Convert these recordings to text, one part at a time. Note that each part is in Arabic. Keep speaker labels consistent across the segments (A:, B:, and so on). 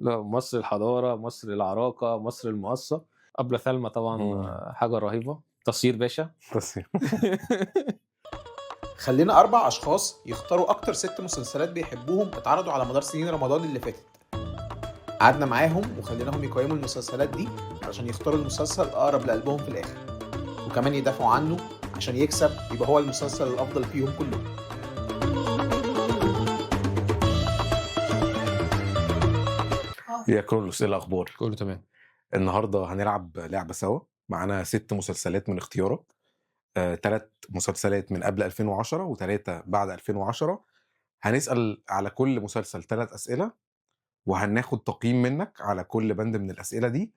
A: لا، مصر الحضارة، مصر العراقة، مصر المقصة. أبلة ثلمى طبعا حاجة رهيبة. تصير باشا.
B: بس
C: خلينا 4 أشخاص يختاروا أكتر 6 مسلسلات بيحبوهم اتعرضوا على مدار سنين رمضان اللي فاتت. قعدنا معاهم وخليناهم يقيموا المسلسلات دي علشان يختاروا المسلسل أقرب لقلبهم في الآخر، وكمان يدافعوا عنه عشان يكسب يبقى هو المسلسل الأفضل فيهم كلهم.
B: يا كرولوس، ايه الاخبار؟
A: كله تمام.
B: النهارده هنلعب لعبه سوا. معانا 6 مسلسلات من اختيارك. 3 مسلسلات من قبل 2010 و3 بعد 2010. هنسأل على كل مسلسل 3 أسئلة، وهناخد تقييم منك على كل بند من الأسئلة دي،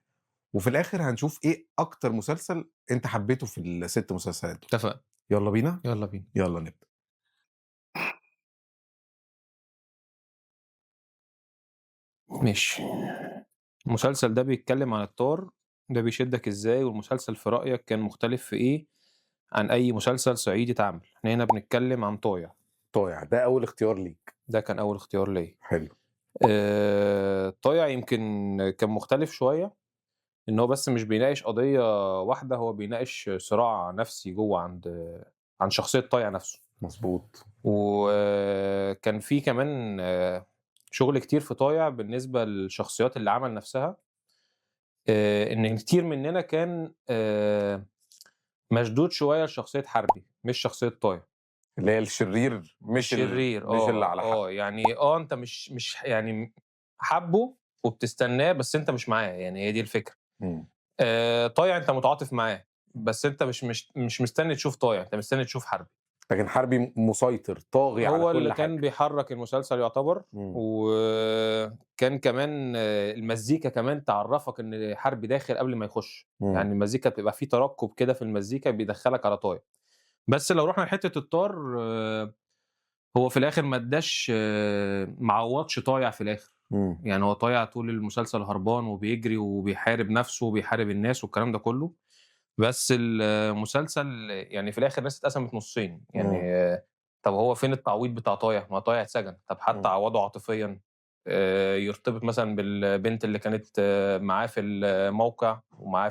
B: وفي الآخر هنشوف ايه أكتر مسلسل انت حبيته في ال6 مسلسلات دول.
A: اتفق.
B: يلا بينا.
A: يلا بينا.
B: يلا نبدأ.
A: ماشي. المسلسل ده بيتكلم عن الطار، ده بيشدك ازاي؟ والمسلسل في رأيك كان مختلف في ايه عن اي مسلسل صعيدي اتعمل؟ احنا هنا بنتكلم عن طايع.
B: طايع ده أول اختيار ليك.
A: ده كان اول اختيار ليا.
B: حلو.
A: طايع يمكن كان مختلف شوية، ان هو بس مش بيناقش قضية واحدة، هو بيناقش صراع نفسي جوه عن شخصية طايع نفسه.
B: مظبوط.
A: وكان في كمان شغل كتير في طايع بالنسبة للشخصيات اللي عمل نفسها. إن كتير مننا كان مشدود شوية لشخصية حربي مش شخصية طايع.
B: اللي هي الشرير، مش
A: الشرير
B: مش اللي على حق.
A: يعني أنت مش يعني حابه وبتستناه، بس أنت مش معاه، يعني هي دي الفكرة.
B: مم.
A: طايع أنت متعاطف معاه، بس أنت مش مستني تشوف طايع، أنت مستني تشوف حربي.
B: لكن حربي مسيطر طاغي على
A: هو اللي
B: كل
A: كان
B: حاجة.
A: بيحرك المسلسل يعتبر. وكان كمان المزيكا كمان تعرفك ان حربي داخل قبل ما يخش. يعني المزيكا بتبقى فيه ترقب كده في المزيكا بيدخلك على طايع. بس لو رحنا لحته الطار، هو في الاخر ما اداش، معوضش طايع في الاخر. يعني هو طايع طول المسلسل هربان وبيجري وبيحارب نفسه وبيحارب الناس والكلام ده كله. بس المسلسل يعني في الاخر الناس اتقسمت نصين يعني. طب هو فين التعويض بتاع طايع؟ ما طايع اتسجن، طب حتى عوضه عاطفيا. يرتبط مثلا بالبنت اللي كانت معاه في الموقع ومعاه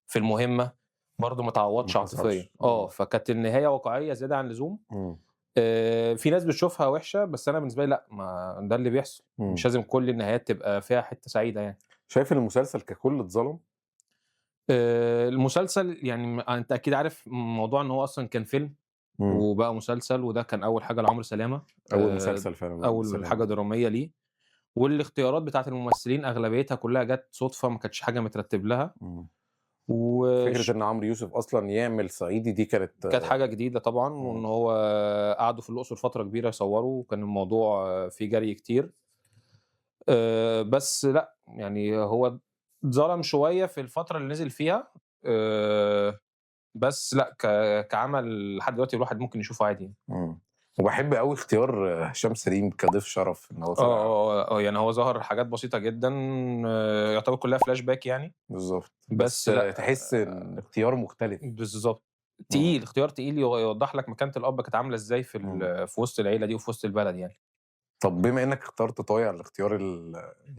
A: في المهمه، برضه ما تعوضش
B: ما
A: عاطفيا.
B: حصلش.
A: فكانت النهايه واقعيه زياده عن اللزوم. في ناس بتشوفها وحشه، بس انا بالنسبه لي لا، ما ده اللي بيحصل. مش لازم كل النهايات تبقى فيها حته سعيده يعني.
B: شايف ان المسلسل ككل اتظلم؟
A: المسلسل يعني انت اكيد عارف موضوع ان هو اصلا كان فيلم وبقى مسلسل، وده كان اول حاجه لعمرو سلامه.
B: اول مسلسل فعلا
A: اول حاجه دراميه ليه. والاختيارات بتاعه الممثلين اغلبيتها كلها جت صدفه، ما كانتش حاجه مترتب لها.
B: فكره ان عمرو يوسف اصلا يعمل صعيدي دي كانت
A: حاجه جديده طبعا. وان هو قعدوا في الاقصر فتره كبيره يصوروا، وكان الموضوع فيه جري كتير. بس لا يعني هو اتظلم شويه في الفتره اللي نزل فيها. بس لا كعمل لحد دلوقتي الواحد ممكن يشوفه عادي.
B: وبحب قوي اختيار هشام سليم كضيف شرف ان هو طلع.
A: يعني هو ظهر حاجات بسيطه جدا، يعتبر كلها فلاش باك يعني.
B: بالظبط.
A: بس لا،
B: تحس ان اختيار مختلف.
A: بالظبط. تقيل، اختيار تقيل يوضح لك مكانه الاب كانت عامله ازاي في وسط العيله دي وفي وسط البلد يعني.
B: طب بما انك اخترت طايع الاختيار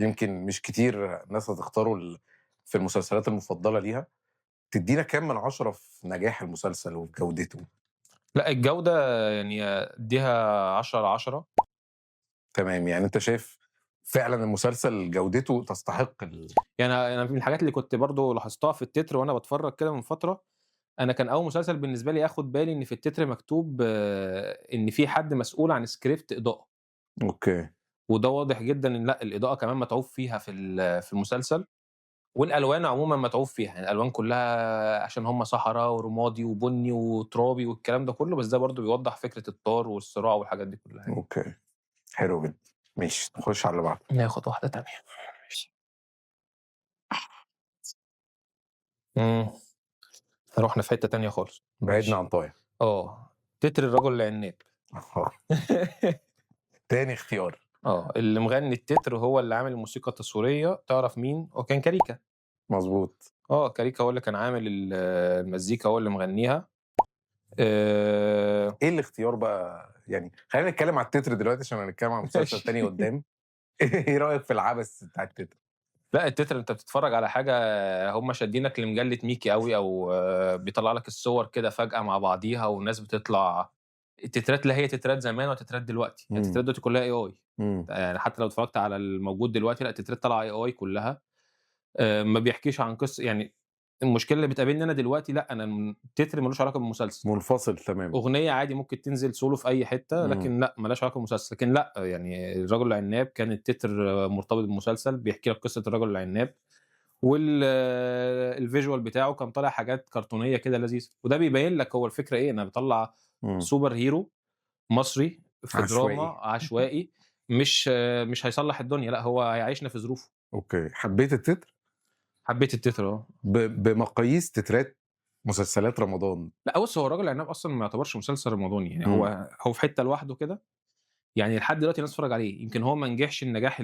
B: يمكن مش كتير ناس هتختاره في المسلسلات المفضله ليها، تدينا كام من 10 في نجاح المسلسل وفي جودته؟
A: لا، الجوده يعني اديها 10/10.
B: تمام. يعني انت شايف فعلا المسلسل جودته تستحق
A: يعني انا من الحاجات اللي كنت برضو لاحظتها في التتر وانا بتفرج كده من فتره، انا كان اول مسلسل بالنسبه لي اخد بالي ان في التتر مكتوب ان في حد مسؤول عن سكريبت اضاءه.
B: اوكي.
A: وده واضح جدا ان لا، الاضاءه كمان متعوب فيها في المسلسل. والالوان عموما متعوب فيها، يعني الالوان كلها عشان هم صحراء ورمادي وبني وترابي والكلام ده كله، بس ده برضو بيوضح فكره الطار والصراع والحاجات دي كلها يعني.
B: اوكي، حلو جدا. ماشي، نخش على اللي بعده.
A: ناخد واحده تانية. رحنا في حته تانية خالص،
B: بعدنا عن طايع.
A: تتر الرجل العناب.
B: تاني اختيار.
A: اللي مغني التتر هو اللي عامل الموسيقى التصويريه، تعرف مين؟ هو كان كاريكا.
B: مظبوط.
A: كاريكا هو اللي كان عامل المزيكا، هو اللي مغنيها.
B: ايه الاختيار بقى؟ يعني خلينا نتكلم على التتر دلوقتي عشان هنتكلم عن مسلسل تاني قدام. ايه رايك في العبث بتاع التتر؟
A: لأ التتر أنت بتتفرّج على حاجة هم شادينك لمجلة ميكي أوي أو بيطلّع لك الصور كده فجأة مع بعضيها والناس بتطلع التترات لا هي تترات زمان ولا تترات دلوقتي، التترات دلوقتي كلّها AI يعني حتى لو اتفرّجت على الموجود دلوقتي لأ التترات طالعة AI كلّها ما بيحكيش عن يعني المشكلة اللي بتقابلني أنا دلوقتي لأ أنا التتر ما لوش علاقة بالمسلسل.
B: منفصل تماما.
A: أغنية عادي ممكن تنزل solo في أي حتة، لكن لأ ما لهاش علاقة بالمسلسل، لكن لأ يعني الرجل العناب كان التتر مرتبط بالمسلسل، بيحكي لك قصة الرجل العناب، الvisual بتاعه كان طالع حاجات كرتونية كده لذيذة، وده بيبين لك هو الفكرة إيه، أنا باطلّع super hero مصري في دراما
B: عشوائي.
A: عشوائي مش هيصلّح الدنيا، لأ هو هيعيشنا في ظروفه.
B: اوكي، حبيت التتر
A: حبيت التتر
B: بمقاييس تترات مسلسلات رمضان.
A: لأ بُص هو الرجل العناب أصلًا ما يعتبرش مسلسل رمضاني، يعني
B: إمم.
A: هو في حتة لوحده كده يعني لحد دلوقتي الناس بتتفرج عليه، يمكن هو ما نجحش النجاح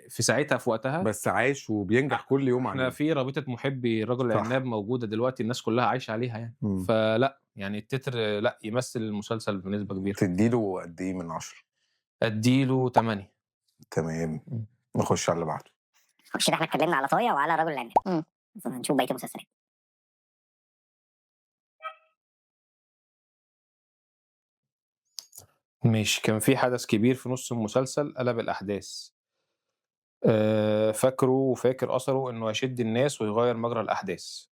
A: في ساعتها في وقتها،
B: بس عايش وبينجح كل يوم
A: إحنا
B: عليه.
A: في رابطة محبي الرجل
B: صح.
A: العناب موجودة دلوقتي الناس كلها عايشة عليها يعني، فلأ يعني التتر لأ يمثل المسلسل بنسبة كبيرة.
B: تدّي له قد إيه من 10؟
A: أدّي له 8.
B: تمام، نخش على اللي بعده.
D: كده احنا اتكلمنا على طايع وعلى رجل العناب. هنشوف بقيه المسلسلات.
A: ماشي، كان في حدث كبير في نُص المسلسل قلب الأحداث. فاكره وفاكر أثره إنه هيشد الناس ويغيّر مجرى الأحداث.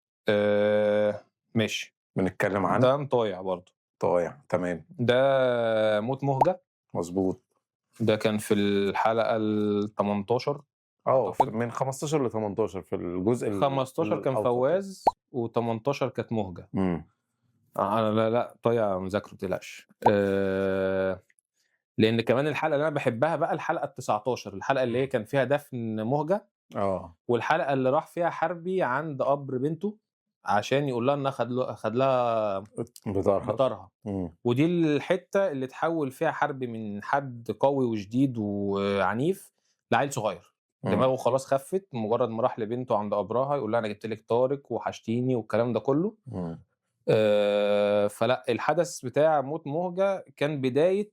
A: ماشي،
B: بنتكلم عن
A: ده طايع برضه.
B: طايع، تمام،
A: ده موت مهجة،
B: مضبوط.
A: ده كان في الحلقة ال18 أعتقد.
B: من 15 ل18 في الجزء
A: 15 كان
B: الأوسط.
A: فواز و18 كانت مهجة.
B: إمم.
A: أنا لا طايع مذاكره ما تقلقش. لأن كمان الحلقة اللي أنا باحبها بقى الحلقة ال19 الحلقة اللي هي كان فيها دفن مهجة، والحلقة اللي راح فيها حربي عند قبر بنته عشان يقول لها إنها خد لها بطارها. ودي الحتة اللي اتحول فيها حربي من حد قوي وشديد وعنيف لعيل صغير. دماغه خلاص خفت مجرد ما راح لبنته عند قبرها يقول لها أنا جبت لِك طارق وحشتيني والكلام ده كله. فلأ الحدث بتاع موت مهجة كان بداية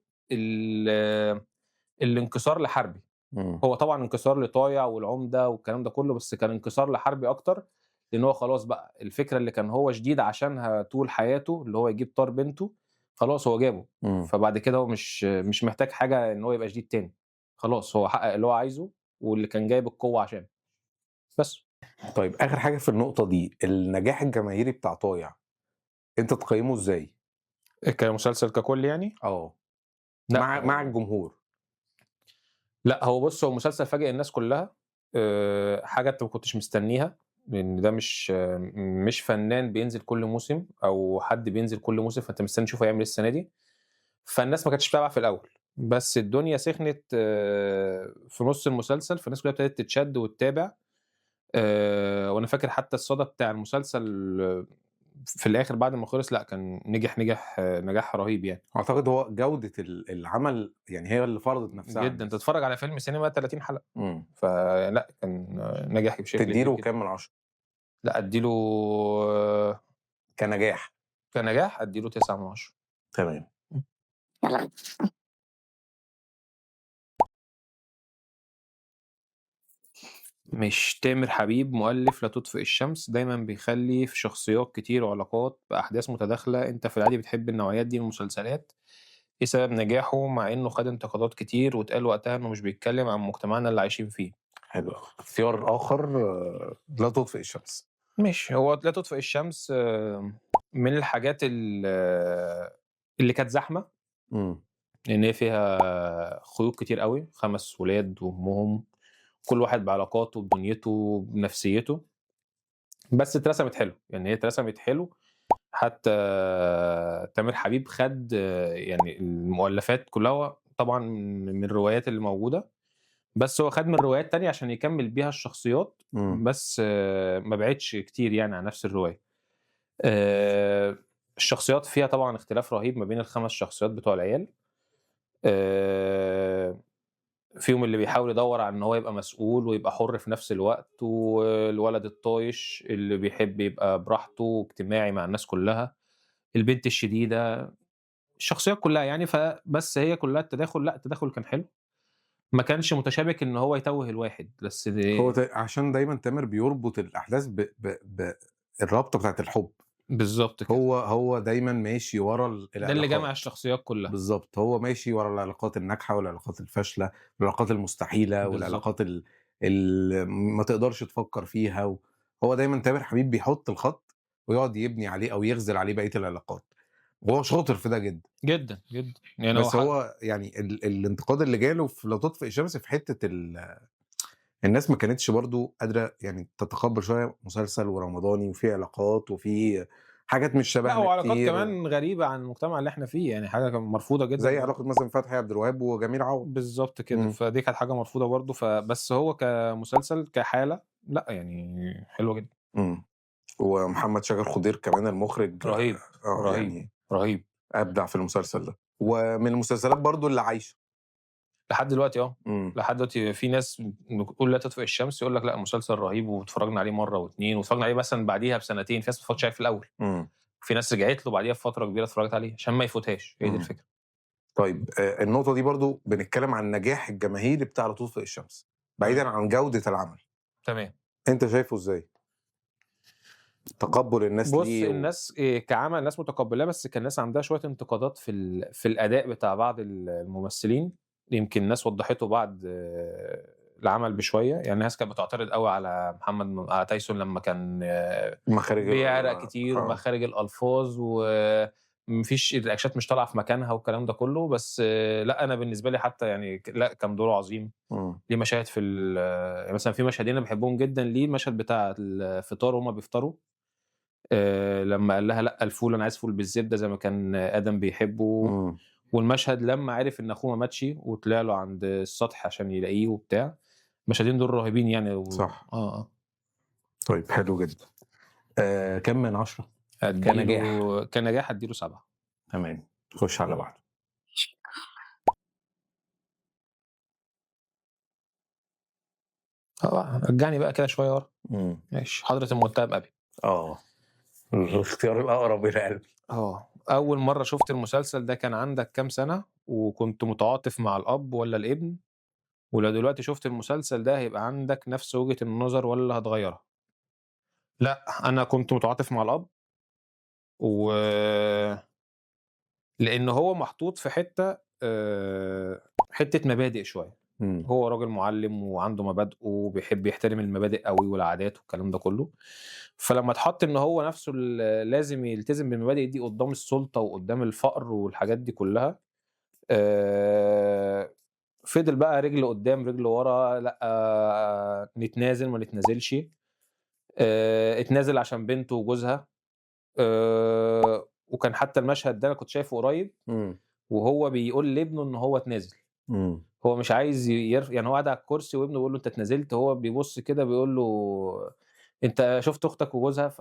A: الانكسار لحربي. هو طبعًا انكسار لطايع والعمدة والكلام ده كله، بس كان انكسار لحربي أكتر، لإن هو خلاص بقى الفكرة اللي كان هو شديد عشانها طول حياته، اللي هو يجيب طار بنته، خلاص هو جابه. فبعد كده هو مش محتاج حاجة إن هو يبقى شديد تاني، خلاص هو حقق اللي هو عايزه، واللي كان جايب القوة عشانه. بس.
B: طيب آخر حاجة في النقطة دي، النجاح الجماهيري بتاع طايع، أنت تقيّمه إزاي؟
A: كمسلسل ككل يعني؟ لأ
B: مع الجمهور.
A: لأ هو بُص هو مسلسل فاجئ الناس كلها، حاجة أنت ما كنتش مستنيها، لإن ده مش فنان بينزل كل موسم، أو حد بينزل كل موسم فأنت مستني تشوفه هيعمل إيه السنة دي، فالناس ما كانتش متابعة في الأول، بس الدنيا سخنت في نُص المسلسل، فالناس كلها ابتدت تتشد وتتابع. وأنا فاكر حتى الصدى بتاع المسلسل في الآخر بعد ما خلص لأ كان نجح نجاح رهيب يعني.
B: أعتقد هو جودة العمل يعني هي اللي فرضت نفسها على
A: جدًا، أنت
B: الناس.
A: تتفرج على فيلم سينما 30 حلقة. فلأ كان نجح بشكل
B: تدّي له
A: كبير جدًا.
B: كام من 10؟
A: لأ أدّي له
B: كنجاح.
A: أدّي له 9 من 10.
B: تمام.
D: يلا
A: ماشي، تامر حبيب مؤلف لا تطفئ الشمس، دايمًا بيخلّي في شخصيات كتير وعلاقات بأحداث متداخلة، أنت في العادي بتحب النوعيات دي من المسلسلات، إيه سبب نجاحه مع إنه خَد انتقادات كتير واتقال وقتها إنه مش بيتكلم عن مجتمعنا اللي عايشين فيه؟
B: حلو أوي. اختيار آخر لا تطفئ الشمس.
A: ماشي، هو لا تطفئ الشمس من الحاجات اللي كانت زحمة، لإن هي فيها خيوط كتير أوي، 5 ولاد وأمهم، كل واحد بعلاقاته، بدنيته، بنفسيته، بس اترسمت حلو، يعني هي اترسمت حلو، حتى تامر حبيب خَد يعني المؤلفات كلها هو طبعًا من الروايات اللي موجودة، بس هو خَد من روايات تانية عشان يكمّل بيها الشخصيات، بس ما بعدش كتير يعني عن نفس الرواية. الشخصيات فيها طبعًا اختلاف رهيب ما بين ال5 شخصيات بتوع العيال. فيهم اللي بيحاول يدوّر على إن هو يبقى مسؤول ويبقى حُر في نفس الوقت، والولد الطايش اللي بيحب يبقى براحته واجتماعي مع الناس كلّها، البنت الشديدة، الشخصيات كلّها يعني بس هي كلّها التداخل لأ، التداخل كان حلو. ما كانش متشابك إن هو يتوّه الواحد، بس
B: هو عشان دايمًا تامر بيربط الأحداث الرابطة بتاعة الحب.
A: بالضبط كده،
B: هو دايمًا ماشي ورا
A: ده اللي جمع
B: العلاقات.
A: الشخصيات كلّها،
B: بالضبط، هو ماشي ورا العلاقات الناجحة والعلاقات الفاشلة، والعلاقات المستحيلة
A: بالضبط،
B: والعلاقات ما تقدرش تفكّر فيها هو دايمًا تامر حبيب بيحط الخط ويقعد يبني عليه أو يغزل عليه بقية العلاقات، وهو شاطر في ده جدًا.
A: جدًا، جدًا، يعني هو
B: بس هو يعني الانتقاد اللي جاله في لا تطفئ الشمس في حتّة الناس ما كانتش برضه قادرة يعني تتقبّل شوية مسلسل ورمضاني وفيه علاقات وفيه حاجات مش
A: لأ،
B: شبهنا
A: وعلاقات
B: كتير،
A: كمان غريبة عن المجتمع اللي إحنا فيه، يعني حاجة كان مرفوضة جدًا
B: زي
A: برضه.
B: علاقة مثلًا فتحي عبد الوهاب وجميل عوض.
A: بالضبط كده،
B: إمم.
A: فدي كانت حاجة مرفوضة برضه، بس هو كمسلسل كحالة لأ، يعني حلوة جدًا،
B: إمم. ومحمد شاكر خضير كمان المُخرج
A: رهيب، رهيب،
B: يعني
A: رهيب،
B: أبدع في المسلسل ده. ومن المسلسلات برضه اللي عايشة.
A: لحد دلوقتي
B: إمم.
A: لحد دلوقتي في ناس بتقول لا تطفئ الشمس، يقول لك لأ مسلسل رهيب واتفرجنا عليه مرّة و2 واتفرجنا عليه مثلًا بعديها بسنتين، في ناس ما اتفرجتش عليه في الأول،
B: إمم.
A: في ناس رجعت له بعديها بفترة كبيرة اتفرجت عليه عشان ما يفوتهاش، هي دي
B: إمم.
A: الفكرة.
B: طيب النقطة دي برضه بنتكلّم عن النجاح الجماهيري بتاع لا تطفئ الشمس،
A: إمم،
B: بعيدًا عن جودة العمل.
A: تمام.
B: أنت شايفه إزاي؟ تقبُّل الناس
A: بُص
B: ليه
A: الناس كعمل الناس متقبلاه، بس كان الناس عندها شوية انتقادات في الأداء بتاع بعض الممثلين، يمكن الناس وضّحته بعد العمل بشوية، يعني الناس كانت بتعترض أوي على على تايسون لمّا كان
B: مخارج
A: بيعرق كتير
B: آه.
A: ومخارج الألفاظ وما فيش الريأكشنات مش طالعة في مكانها والكلام ده كلّه، بس لأ أنا بالنسبة لي حتى يعني لأ كان دوره عظيم،
B: إمم.
A: ليه مشاهد يعني مثلًا في مشهدين أنا باحبهم جدًا ليه، المشهد بتاع الفطار وهُم بيفطروا لمّا قال لها: "لأ الفول أنا عايز فول بالزبدة." زي ما كان آدم بيحبه،
B: إمم.
A: والمشهد لمّا عرف إن أخوه ما ماتش وطلع له عند السطح عشان يلاقيه وبتاع، المشهدين دول رهيبين يعني
B: صح.
A: آه.
B: طيب حلو جدًا. كام من 10
A: أدّي
B: كنجاح؟
A: له كنجاح أدّي له 7.
B: تمام. خُش على اللي بعده.
A: رجّعني بقى كده شوية ورا.
B: إمم.
A: ماشي، حضرة المتهم أبي.
B: آه. الاختيار الأقرب إلى قلبي.
A: أول مرّة شُفت المسلسل ده كان عندك كام سَنة، وكنت متعاطف مع الأب والّا الابن؟ ولو دلوقتي شُفت المسلسل ده هيبقى عندك نفس وجهة النظر والّا هتغيّرها؟ لأ، أنا كنت متعاطف مع الأب، و لإن هو محطوط في حتّة مبادئ شوية،
B: إمم.
A: هو راجل مُعلِّم وعنده مبادئه وبيحب يحترم المبادئ أوي والعادات والكلام ده كلّه، فلمّا اتحط إن هو نَفْسه لازم يلتزم بالمبادئ دي قدّام السُلطة وقدّام الفقر والحاجات دي كلّها، آآ فضل بقى رِجل قدّام رِجل ورا، لأ نتنازل ما نتنازلش، اتنازل عشان بنته وجوزها، وكان حتى المشهد ده أنا كنت شايفه قريب،
B: إمم.
A: وهو بيقول لابنه إن هو اتنازل،
B: إمم.
A: هو مش عايز يعني هو قاعد على الكرسي وابنه بيقول له: "أنت اتنازلت." هو بيبُص كده بيقول له: "أنت شُفت أختك وجوزها؟"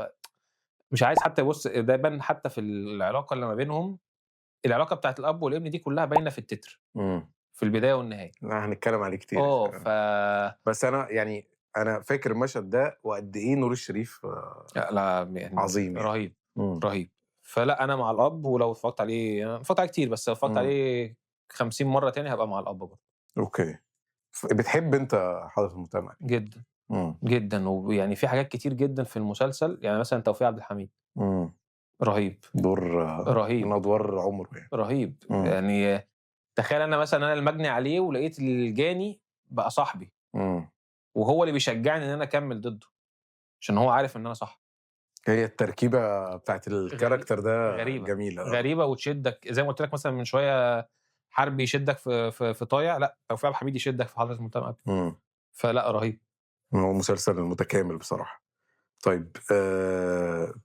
A: مش عايز حتى يبُص ده يبان حتى في العلاقة اللي ما بينهم، العلاقة بتاعة الأب والابن دي كلّها باينة في التتر،
B: إمم.
A: في البداية والنهاية.
B: لأ هنتكلم عليه كتير.
A: آه،
B: بس أنا يعني أنا فاكر المشهد ده وقد إيه نور الشريف
A: لأ يعني
B: عظيم يعني.
A: رهيب،
B: إمم.
A: رهيب. فلأ أنا مع الأب ولو اتفرّجت عليه أنا اتفرّجت عليه كتير، بس لو اتفرّجت
B: إمم.
A: عليه 50 مرّة تاني هابقى مع الأب برضه.
B: أوكي. بتحب أنت حضرة المتهم علي؟
A: جدًا،
B: إمم.
A: جدًا. ويعني في حاجات كتير جدًا في المسلسل، يعني مثلًا توفيق عبد الحميد،
B: إمم.
A: رهيب،
B: دور من
A: رهيب،
B: أدوار عمره يعني.
A: رهيب.
B: إمم.
A: يعني تخيل أنا مثلًا أنا المجني عليه ولقيت الجاني بقى صاحبي،
B: إمم.
A: وهو اللي بيشجعني إن أنا أكمّل ضده، عشان هو عارف إن أنا صح.
B: هي التركيبة بتاعة
A: غري
B: الcharacter ده
A: غريبة،
B: جميلة
A: غريبة وتشدّك زي ما قُلت لك مثلًا من شوية حربي يشدّك في طايع، لأ توفيق عبد الحميد يشدّك في حضرة المتهم أبي،
B: إمم.
A: فلأ رهيب.
B: هو مسلسل متكامل بصراحة. طيب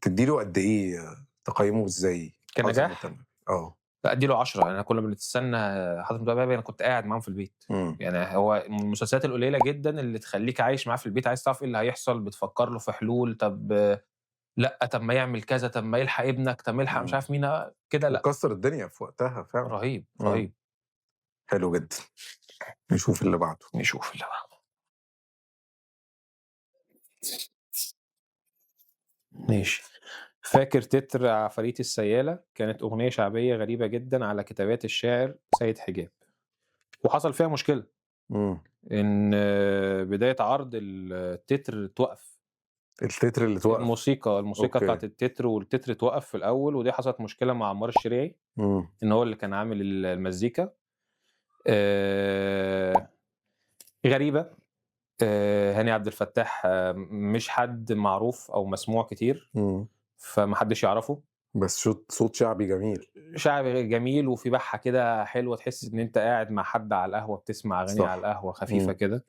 B: تدّي له قد إيه تقيّمه إزاي حضرة
A: كنجاح
B: المتهم؟ آه.
A: لأ أدّي له 10 يعني كنا بنستنى حضرة المتهم أبي أنا كنت قاعد معاهم في البيت،
B: إمم.
A: يعني هو من المسلسلات القليلة جدًا اللي تخلّيك عايش معاه في البيت، عايز تعرف إيه اللي هيحصل، بتفكّر له في حلول، طب لأ، طب ما يعمل كذا، طب ما يلحق ابنك، طب ما يلحق مش
B: إمم.
A: عارف مين، كده لأ،
B: وكسّر الدنيا في وقتها فعلًا.
A: رهيب،
B: إمم.
A: رهيب.
B: حلو جدًا. نشوف اللي بعده.
A: نشوف اللي بعده. ماشي. فاكر تتر عفاريت السيالة؟ كانت أغنية شعبية غريبة جدًا على كتابات الشاعر سيد حجاب، وحصل فيها مشكلة، إن بداية عرض التتر توقف.
B: التتر اللي توقف.
A: الموسيقى
B: أوكي.
A: بتاعة التتر، والتتر توقف في الأول، ودي حصلت مشكلة مع عمار الشريعي إن هو اللي كان عامل المزيكا. غريبة. هاني عبد الفتاح مش حد معروف أو مسموع كتير، فمحدش يعرفه،
B: بس صوت شعبي جميل.
A: شعبي جميل وفي بحة كده حلوة، تحس إن أنت قاعد مع حد على القهوة بتسمع أغاني
B: صح.
A: على القهوة خفيفة كده.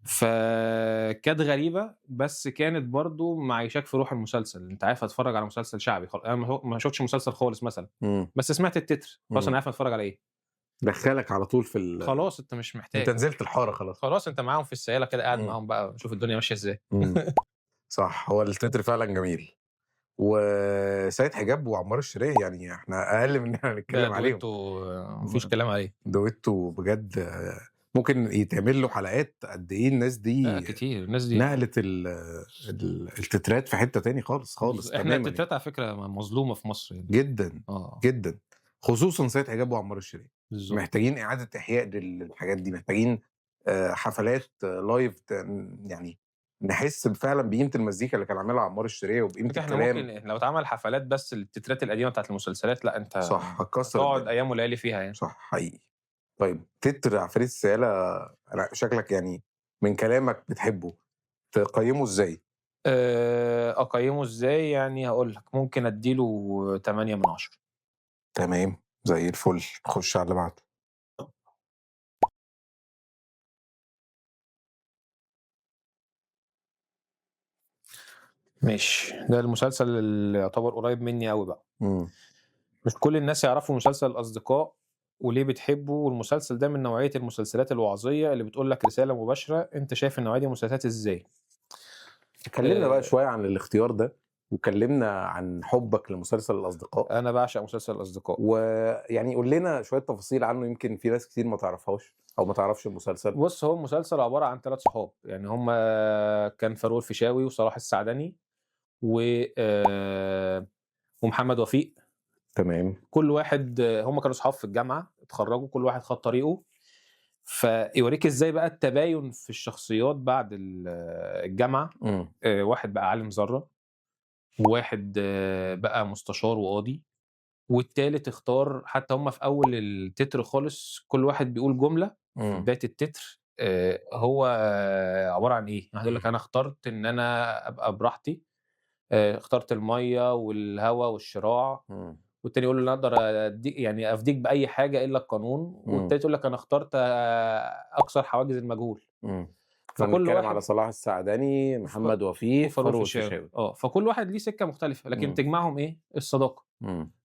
A: فكانت غريبة، بس كانت برضو معيشاك في روح المسلسل. أنت عارف أتفرج على مسلسل شعبي. أنا ما شفتش مسلسل خالص مثلا، بس سمعت التتر خلاص، أنا عارف أتفرج على إيه.
B: دخلك على طول في
A: خلاص أنت مش محتاج،
B: انت نزلت الحاره خلاص.
A: أنت معاهم في السيالة كده، قاعد معاهم بقى، شوف الدنيا ماشية إزاي.
B: صح، هو التتر فعلا جميل. وسيد حجاب وعمار الشريعي يعني احنا اقل من ان احنا نتكلم عليهم.
A: مفيش كلام عليه.
B: دويتو بجد ممكن يتعمل له حلقات. قد ايه الناس دي
A: كتير، الناس دي
B: نقلت التترات في حته تاني خالص
A: احنا
B: تماما.
A: التترات على فكره مظلومه في مصر يعني.
B: جدا جدا، خصوصا سيد حجاب وعمار الشريعي.
A: بالظبط.
B: محتاجين اعاده احياء للحاجات دي، محتاجين حفلات لايف يعني نحس فعلا بقيمه المزيكا اللي كان عاملها عمار الشريعي وبقيمه
A: احنا
B: الكلام.
A: ممكن لو اتعمل حفلات بس التترات القديمه بتاعت المسلسلات، لا انت
B: صح، هتكسر
A: تقعد
B: الدنيا.
A: ايام وليالي فيها يعني.
B: صح حقيقي. طيب تتر عفاريت السيالة، أنا شكلك يعني من كلامك بتحبه، تقيمه ازاي؟
A: اقيمه ازاي يعني؟ هقول لك ممكن اديله 8 من 10.
B: تمام زي الفل. نخش على اللي بعده.
A: ماشي، ده المسلسل اللي يعتبر قريب مني قوي بقى. مش كل الناس يعرفوا مسلسل الأصدقاء وليه بتحبه. والمسلسل ده من نوعية المسلسلات الوعظية اللي بتقول لك رسالة مباشرة. انت شايف النوعية دي مسلسلات ازاي؟
B: كلمنا بقى شوية عن الاختيار ده، وكلمنا عن حبك لمسلسل الأصدقاء.
A: انا بعشق مسلسل الأصدقاء.
B: ويعني قول لنا شوية تفاصيل عنه، يمكن في ناس كتير ما تعرفهاش او ما تعرفش المسلسل.
A: بص، هو مسلسل عبارة عن 3 صحاب، يعني هم كان فاروق الفيشاوي وصلاح السعدني ومحمد وفيق.
B: تمام.
A: كل واحد هم كانوا صحاب في الجامعة، اتخرجوا كل واحد خد طريقه. فيوريك ازاي بقى التباين في الشخصيات بعد الجامعة. واحد بقى عالم ذرة، وواحد بقى مستشار وقاضي، والتالت اختار. حتى هم في اول التتر خالص كل واحد بيقول جملة في بداية التتر هو عبارة عن ايه. هقول لك انا اخترت ان انا ابقى براحتي، اخترت المية والهواء والشراع. والتاني يقول له انا اقدر يعني افديك باي حاجه الا القانون. والتالت يقول لك انا اخترت اكسر حواجز المجهول.
B: فكل واحد على صلاح السعدني، محمد وفيق، فاروق الفيشاوي.
A: فكل واحد ليه سكه مختلفه، لكن تجمعهم ايه؟ الصداقه.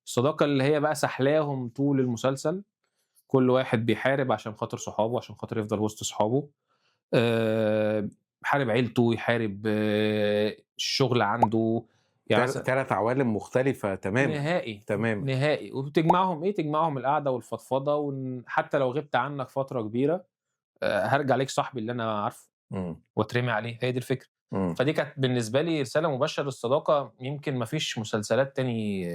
A: الصداقه اللي هي بقى سحلاهم طول المسلسل. كل واحد بيحارب عشان خاطر صحابه، عشان خاطر يفضل وسط صحابه. يحارب عيلته، يحارب الشغل عنده.
B: يعني 3 عوالم مختلفة تماما.
A: نهائي. وبتجمعهم ايه؟ تجمعهم القعده والفضفضه، وحتى لو غبت عنك فتره كبيره هرجع ليك صاحبي اللي انا عارفه واترمي عليه. هي دي الفكره. فدي كانت بالنسبه لي رساله مباشره للصداقه. يمكن ما فيش مسلسلات تاني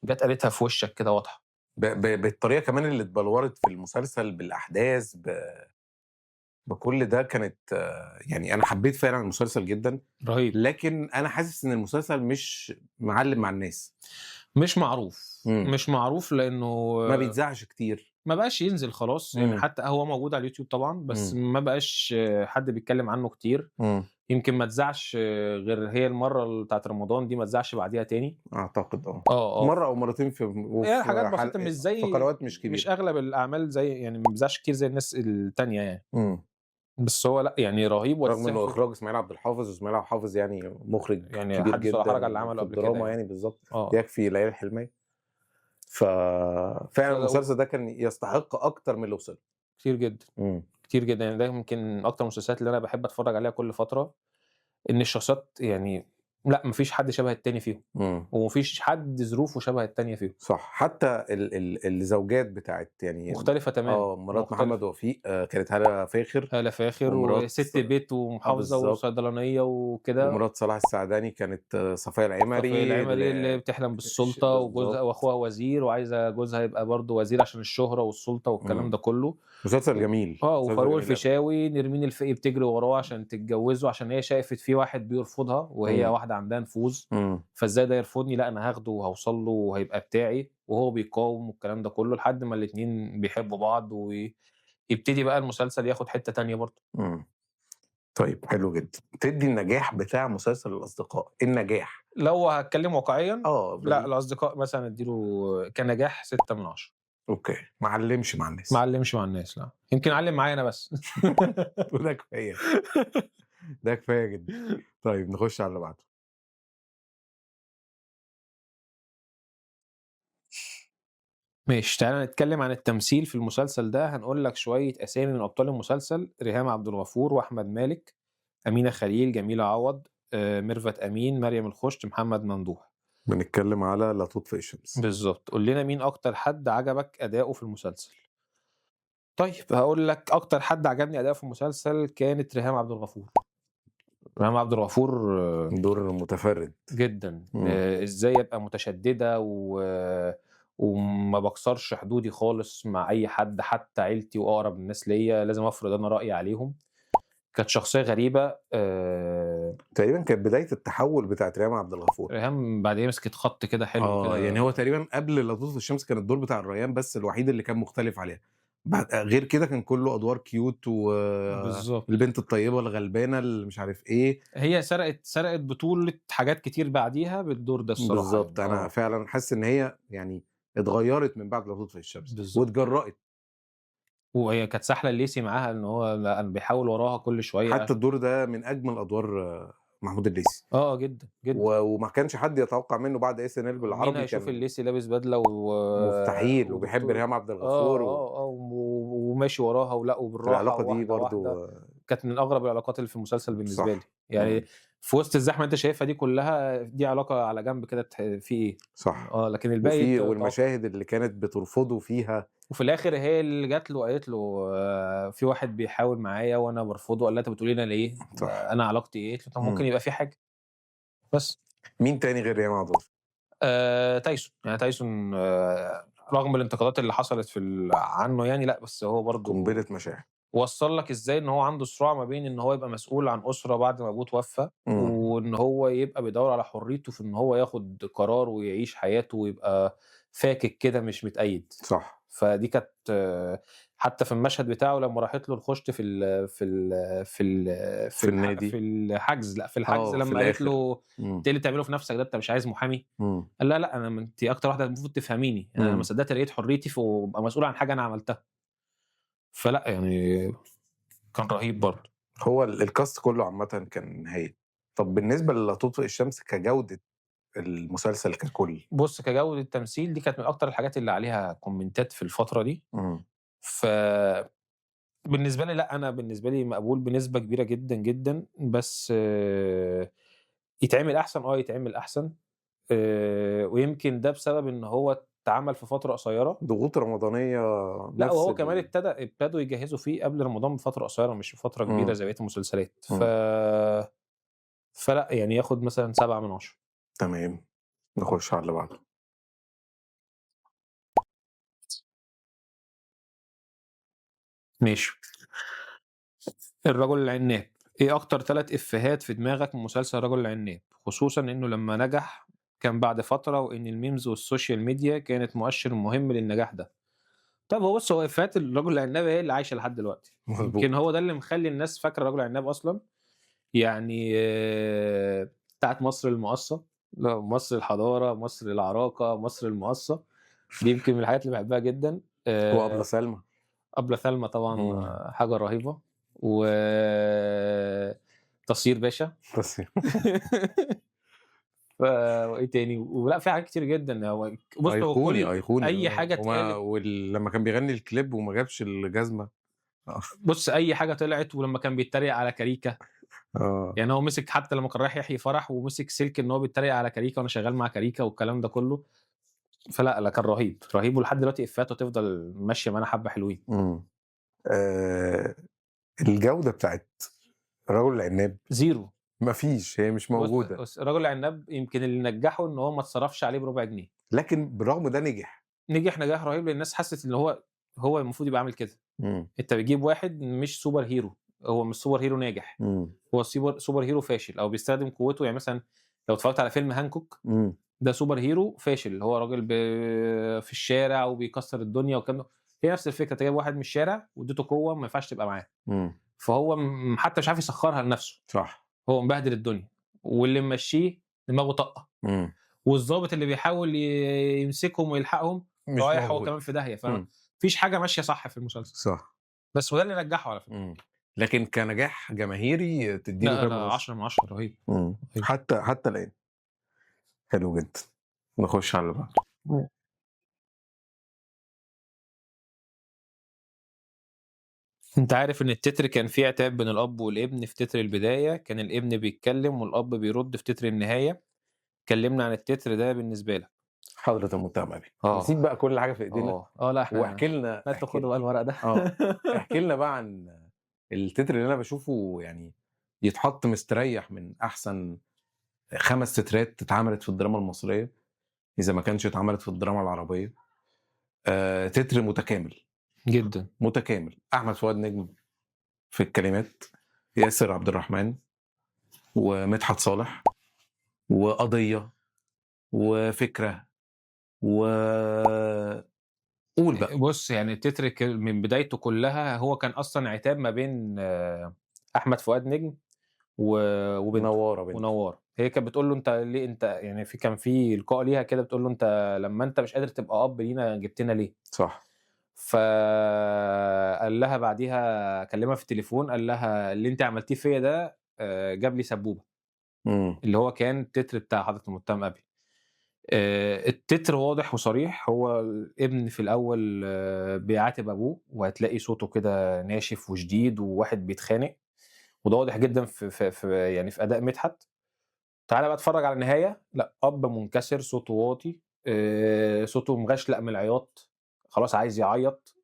A: جت قالتها في وشك كده واضحه
B: بالطريقه كمان اللي اتبلورت في المسلسل، بالاحداث، بكل ده. كانت يعني انا حبيت فعلا المسلسل جدا.
A: رهيب.
B: لكن انا حاسس ان المسلسل مش معلم مع الناس،
A: مش معروف. مش معروف لانه
B: ما بيتذاعش كتير،
A: ما بقاش ينزل خلاص يعني. حتى هو موجود على اليوتيوب طبعا، بس ما بقاش حد بيتكلم عنه كتير. يمكن ما تذاعش غير هي المره بتاعت رمضان دي، ما تذاعش بعديها تاني
B: اعتقد.
A: مره
B: او مرتين في
A: يعني حاجات بسيطه، مش زي
B: في قنوات مش كبيره،
A: مش اغلب الاعمال زي يعني ما بيذاعش كتير زي الناس التانية يعني. بس هو لا يعني رهيب.
B: رغم انه اخراج اسماعيل عبد الحافظ، واسماعيل عبد الحافظ يعني مخرج
A: يعني
B: كبير
A: حدث ولا
B: جدا
A: حرج على اللي عمله قبل كده
B: الدراما يعني بالظبط. يكفي ليالي الحلمية. ففعلا المسلسل ده كان يستحق اكتر من اللي وصل.
A: كتير جدا. كتير جدا يعني. ده يمكن اكتر المسلسلات اللي انا بحب اتفرج عليها كل فتره. ان الشخصيات يعني لأ ما فيش حد شبه التاني فيهم،
B: إمم.
A: وما فيش حد ظروفه شبه التانية فيهم.
B: صح، حتى الزوجات بتاعة يعني
A: مختلفة تمامًا،
B: مرات محمد وفيق كانت هالة فاخر،
A: هالة فاخر
B: ومرات
A: وست بيت ومحافظة
B: بالضبط،
A: وصيدلانية وكده.
B: ومرات صلاح السعداني كانت صفية العمري
A: صفية العمري اللي بتحلم بالسلطة وجوزها
B: بالضبط.
A: وأخوها وزير وعايزة جوزها يبقى برضه وزير عشان الشهرة والسلطة والكلام ده كله.
B: مسلسل جميل، مسلسل
A: وفاروق
B: جميل أوي.
A: الفيشاوي نرمين الفقي بتجري وراه عشان تتجوزه عشان هي شافت في واحد بيرفضها وهي
B: إمم.
A: واحدة عندها نفوذ،
B: إمم.
A: فإزاي ده يرفضني؟ لأ أنا هاخده وهوصل له وهيبقى بتاعي، وهو بيقاوم والكلام ده كله لحد ما الاتنين بيحبوا بعض ويبتدي بقى المسلسل ياخد حتة تانية برضه.
B: إمم. طيب حلو جدًا. تدّي النجاح بتاع مسلسل الأصدقاء، النجاح.
A: لو هاتكلم واقعيًا لأ
B: بال
A: الأصدقاء مثلًا ادّي له كنجاح 6 من 10.
B: أوكي، ما علّمش مع الناس.
A: ما علّمش مع الناس لأ، يمكن علّم معايا أنا بس.
B: وده كفاية، ده كفاية جدًا. طيب نخش على اللي بعده.
A: ماشي، تعالَ نتكلم عن التمثيل في المسلسل ده، هنقول لك شوية أسامي من أبطال المسلسل: ريهام عبد الغفور وأحمد مالك، أمينة خليل، جميلة عوض، ميرفت أمين، مريم الخُشت، محمد ممدوح.
B: بنتكلم على لا تطفئ الشمس.
A: بالضبط، قُل لنا مين أكتر حد عجبك أداؤه في المسلسل؟ طيب هاقول لك أكتر حد عجبني أداؤه في المسلسل كانت ريهام عبد الغفور. ريهام عبد الغفور
B: دور متفرد.
A: جدًا،
B: إمم.
A: إزاي أبقى متشددة وما باكسرش حدودي خالص مع أي حد، حتى عيلتي وأقرب الناس ليّا لازم أفرض أنا رأيي عليهم. كانت شخصية غريبة.
B: تقريبًا كانت بداية التحول بتاعة ريهام عبد الغفور.
A: ريهام بعديها مسكت خط كده حلو كده.
B: يعني هو تقريبًا قبل لا تطفئ الشمس كان الدور بتاع الريان بس الوحيد اللي كان مختلف عليها. غير كده كان كله أدوار cute
A: بالضبط.
B: البنت الطيبة الغلبانة اللي مش عارف إيه.
A: هي سرقت بطولة حاجات كتير بعديها بالدور ده الصراحة
B: بالضبط،
A: يعني.
B: أنا فعلًا حاسس إن هي يعني اتغيّرت من بعد لا تطفئ الشمس،
A: بالضبط.
B: واتجرأت.
A: وهي كانت ساحلة الليثي معاها إن هو لأ بيحاول وراها كل شوية
B: حتى الدور ده من أجمل أدوار محمود الليثي.
A: جدًا، جدًا.
B: وما كانش حد يتوقع منه بعد SNL
A: مين
B: بالعربي
A: هيشوف
B: كان
A: الليثي لابس بدلة
B: مستحيل، وبيحب
A: ودكتور
B: ريهام عبد الغفور
A: وماشي وراها ولأ وبالراحة
B: العلاقة دي
A: وواحدة، واحدة.
B: برضه
A: كانت من أغرب العلاقات اللي في المسلسل بالنسبة لي.
B: صح.
A: يعني في وسط الزحمة اللي أنت شايفها دي كلّها، دي علاقة على جنب كده في إيه.
B: صح.
A: لكن الباقي
B: والمشاهد اللي كانت بترفضه فيها.
A: وفي الآخر هي اللي جات له وقالت له في واحد بيحاول معايا وأنا بارفضه. قال لها: أنت بتقولي لي أنا ليه؟
B: صح.
A: أنا علاقتي إيه؟ قالت له: طب ممكن يبقى في حاجة. بس.
B: مين تاني غير ريهام عبد الغفور؟
A: تايسون، يعني تايسون رغم الانتقادات اللي حصلت عنه يعني لأ، بس هو برضه
B: قنبلة مشاعر.
A: وصّل لك إزاي إن هو عنده صراع ما بين إن هو يبقى مسؤول عن أسرة بعد ما أبوه اتوفى، وإن هو يبقى بيدوّر على حريته في إن هو ياخد قرار ويعيش حياته ويبقى فاكك كده مش متقيد.
B: صح.
A: فدي كانت حتى في المشهد بتاعه لمّا راحت له الخُشت في
B: النادي.
A: في الحجز، لأ في الحجز
B: في
A: لمّا قالت
B: الآخر.
A: له: أنت إيه اللي بتعمله في نَفْسك ده، أنت مش عايز محامي؟ قال لها: لأ ما أنتِ أكتر واحدة المفروض تفهميني، أنا ما صدقت لقيت حريتي وابقى مسؤول عن حاجة أنا عملتها. فلأ يعني كان رهيب برضه.
B: هو الcast كله عامةً كان هايل. طب بالنسبة للا تطفئ الشمس كجودة المسلسل ككل؟
A: بُص كجودة تمثيل دي كانت من أكتر الحاجات اللي عليها كومنتات في الفترة دي. بالنسبة لي لأ، أنا بالنسبة لي مقبول بنسبة كبيرة جدًا، جدًا، بس يتعمل أحسن، يتعمل أحسن. ويمكن ده بسبب إن هو اتعمل في فترة قصيرة.
B: ضغوط رمضانية
A: لأ
B: نفس
A: وهو كمان ابتدوا يجهّزوا فيه قبل رمضان بفترة قصيرة مش بفترة كبيرة زي بقية المسلسلات. فلأ يعني ياخد مثلًا 7 من 10.
B: تمام. نخش على اللي بعده.
A: ماشي. الرجل العناب، إيه أكتر 3 إفيهات في دماغك من مسلسل الرجل العناب؟ خصوصًا إنه لمّا نجح كان بعد فترة، وإن الmemes والسوشيال ميديا كانت مؤشر مهم للنجاح ده. طب هو بُص، هو إفيهات الرجل العناب هي اللي عايشة لحد دلوقتي.
B: مضبوط.
A: يمكن هو ده اللي مخلّي الناس فاكرة الرجل العناب أصلًا. يعني بتاعة مصر المقاصة، اللي هو مصر الحضارة، مصر العراقة، مصر المقاصة، دي يمكن من الحاجات اللي باحبها جدًا.
B: وأبلة سلمى.
A: أبلة سلمى طبعًا حاجة رهيبة. تصير باشا.
B: بس
A: وإيه تاني؟ ولأ في حاجات كتير جدًا. هو بُص هو
B: أيقوني.
A: أي حاجة اتقالت.
B: لمّا كان بيغني الكليب وما جابش الجزمة.
A: بُص أي حاجة طلعت، ولمّا كان بيتريق على كاريكا يعني هو مسك حتى لما كان رايح يحيي فرح ومسك سلك ان هو بيتريق على كاريكا وانا شغال مع كاريكا والكلام ده كله. فلا كان رهيب رهيب، ولحد دلوقتي افاته تفضل ماشيه معانا حبه حلوين.
B: الجوده بتاعت رجل العناب
A: زيرو.
B: مفيش، هي مش موجوده.
A: بص رجل العناب يمكن اللي نجحه ان هو ما اتصرفش عليه بربع جنيه،
B: لكن بالرغم ده
A: نجح نجاح رهيب لان الناس حست ان هو المفروض يبقى عامل كده. انت بتجيب واحد مش سوبر هيرو، هو مش سوبر هيرو ناجح، هو سوبر هيرو فاشل او بيستخدم قوته. يعني مثلا لو اتفرجت على فيلم هانكوك، ده سوبر هيرو فاشل، هو راجل في الشارع وبيكسر الدنيا وكده. هي نفس الفكره، تجيب واحد من الشارع واديته قوه ما ينفعش تبقى معاه، فهو حتى مش عارف يسخرها لنفسه،
B: صح،
A: هو مبهدل الدنيا، واللي ممشيه دماغه طاقه، والضابط اللي بيحاول يمسكهم ويلحقهم رايح هو كمان في داهيه. فمفيش حاجه ماشيه صح في المسلسل،
B: صح.
A: بس وده اللي نجحه على فكره.
B: لكن كنجاح جماهيري تديله
A: لا 10 من 10 رهيب.
B: حتى الان حلو جدا. نخش على اللي بعده.
A: انت عارف ان التتر كان فيه عتاب بين الاب والابن في تتر البدايه، كان الابن بيتكلم والاب بيرد في تتر النهايه. اتكلمنا عن التتر ده بالنسبه لك
B: حضرة المتهم ابي. نسيب بقى كل حاجه في ايدينا.
A: لا احنا
B: واحكي لنا،
A: لا تاخدوا بقى الورق ده.
B: احكي لنا بقى عن التتر اللي انا بشوفه يعني يتحط مستريح من احسن 5 تترات اتعملت في الدراما المصريه، اذا ما كانش اتعملت في الدراما العربيه. تتر متكامل
A: جدا،
B: متكامل. احمد فؤاد نجم في الكلمات، ياسر عبد الرحمن ومدحت صالح، وقضيه وفكره قول بقى.
A: بص يعني التتر من بدايته كلها هو كان اصلا عتاب ما بين احمد فؤاد نجم وبنته ونوار. هي كانت بتقول له انت ليه، انت يعني كان في لقاء ليها كده بتقول له انت لما انت مش قادر تبقى اب لينا جبتنا ليه؟
B: صح.
A: فقال لها بعديها، كلمها في التليفون قال لها اللي انت عملتيه فيا ده جاب لي سبوبه، اللي هو كان التتر بتاع حضرة المتهم ابي. التتر واضح وصريح، هو الابن في الاول بيعاتب ابوه وهتلاقي صوته كده ناشف وشديد وواحد بيتخانق، وده واضح جدا في يعني في اداء مدحت. تعالى بقى اتفرج على النهايه، لا اب منكسر صوته واطي، صوته مغشلق من العياط، خلاص عايز يعيط.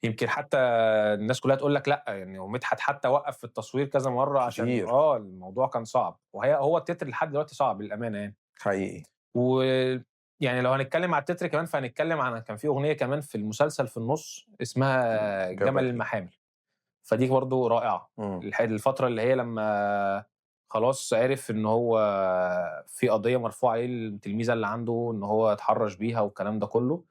A: يمكن حتى الناس كلها تقول لك لا يعني، ومدحت حتى وقف في التصوير كذا مره عشان الموضوع كان صعب، هو التتر لحد دلوقتي صعب للامانه يعني
B: حقيقي.
A: ويعني لو هنتكلم على التتر كمان فهنتكلم عن كان في اغنيه كمان في المسلسل في النص اسمها جمل المحامل، فدي برضو رائعه. الفتره اللي هي لما خلاص عرف ان هو في قضيه مرفوعه عليه التلميذه اللي عنده ان هو اتحرش بيها والكلام ده كله،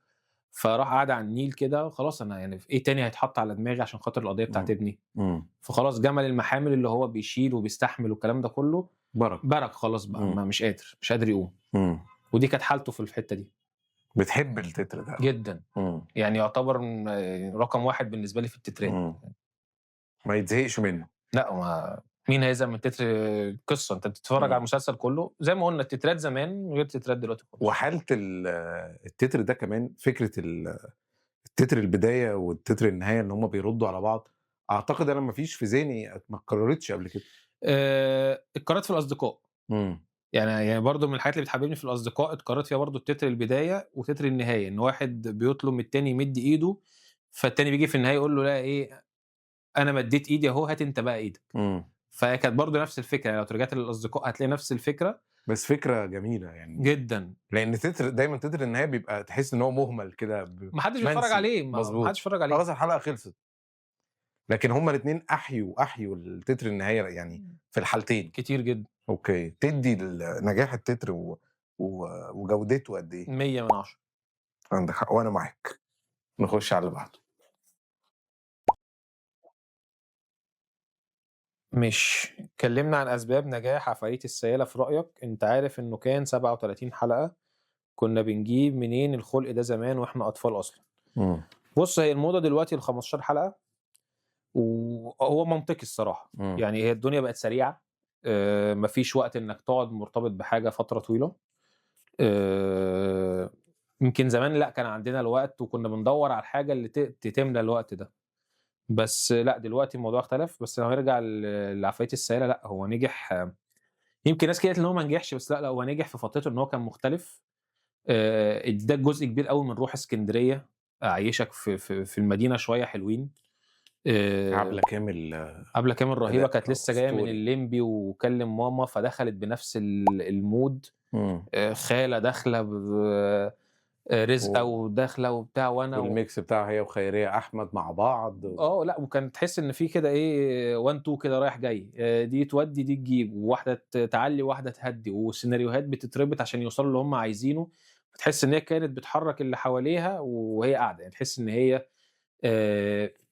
A: فراح قاعد على النيل كده خلاص انا يعني في ايه تاني هيتحط على دماغي عشان خاطر القضيه بتاعت ابني. فخلاص جمل المحامل اللي هو بيشيل وبيستحمل والكلام ده كله برك خلاص بقى مش قادر يقوم. ودي كانت حالته في الحته دي.
B: بتحب التتر ده
A: جدا. يعني يعتبر رقم 1 بالنسبه لي في التترات.
B: ما يتزهقش منه.
A: لا مين هيزهق من تتر قصه؟ انت بتتفرج على المسلسل كله زي ما قلنا، التترات زمان غير التترات دلوقتي خالص.
B: وحاله التتر ده كمان فكره التتر البدايه والتتر النهايه ان هم بيردوا على بعض، اعتقد انا ما فيش في ذهني، ما اتكررتش قبل كده.
A: اتكررت في الاصدقاء. يعني برضو من الحاجات اللي بتحببني في الاصدقاء اتكررت فيها برضو التتر البدايه وتتر النهايه، ان واحد بيطلب من التاني يمد ايده، فالتاني بيجي في النهايه يقول له لا ايه انا مديت ايدي اهو هات انت بقى ايدك. فكانت برضو نفس الفكره، يعني لو رجعت للاصدقاء هتلاقي نفس الفكره،
B: بس فكره جميله يعني
A: جدا.
B: لان دايما تتر النهايه بيبقى تحس ان هو مهمل كده،
A: محدش بيتفرج عليه، محدش بيتفرج عليه،
B: خلاص الحلقه خلصت. لكن هما الاثنين احيوا التتر النهايه يعني في الحالتين
A: كتير جدا.
B: اوكي، تدي نجاح التتر وجودته قد ايه؟
A: 100 من 10.
B: عندك حق وانا معاك. نخش على اللي بعده.
A: مش اتكلمنا عن اسباب نجاح عفاريت السيالة في رأيك؟ انت عارف انه كان 37 حلقة، كنا بنجيب منين الخلق ده زمان واحنا اطفال اصلا؟ بص هي الموضة دلوقتي ال 15 حلقة، وهو منطقي الصراحة. يعني هي الدنيا بقت سريعة، مفيش وقت انك تقعد مرتبط بحاجة فترة طويلة. يمكن زمان لا كان عندنا الوقت وكنا بندور على الحاجة اللي تملى الوقت ده. بس لأ دلوقتي الموضوع اختلف، بس لو هنرجع لعفاريت السيالة لأ هو نجح. يمكن ناس كتير قالت إن هو ما نجحش، بس لأ هو نجح في فترته إن هو كان مختلف. ادّاك جزء كبير أوي من روح إسكندرية، عيّشك في المدينة شوية حلوين.
B: عبلة كامل
A: عبلة كامل رهيبة،
B: أداء
A: كانت لسه جاية من
B: أسطوري.
A: الليمبي وكلم ماما، فدخلت بنفس الmood. خالة داخلة رزقة وداخلة وبتاع وأنا
B: والميكس بتاعها هي وخيرية أحمد مع بعض
A: لأ وكان تحس إن في كده إيه 1، 2 كده رايح جاي، دي تودّي دي تجيب، وواحدة تعلّي وواحدة تهدّي، والسيناريوهات بتتربط عشان يوصلوا اللي هم عايزينه، فتحس إن هي كانت بتحرّك اللي حواليها وهي قاعدة، يعني تحس إن هي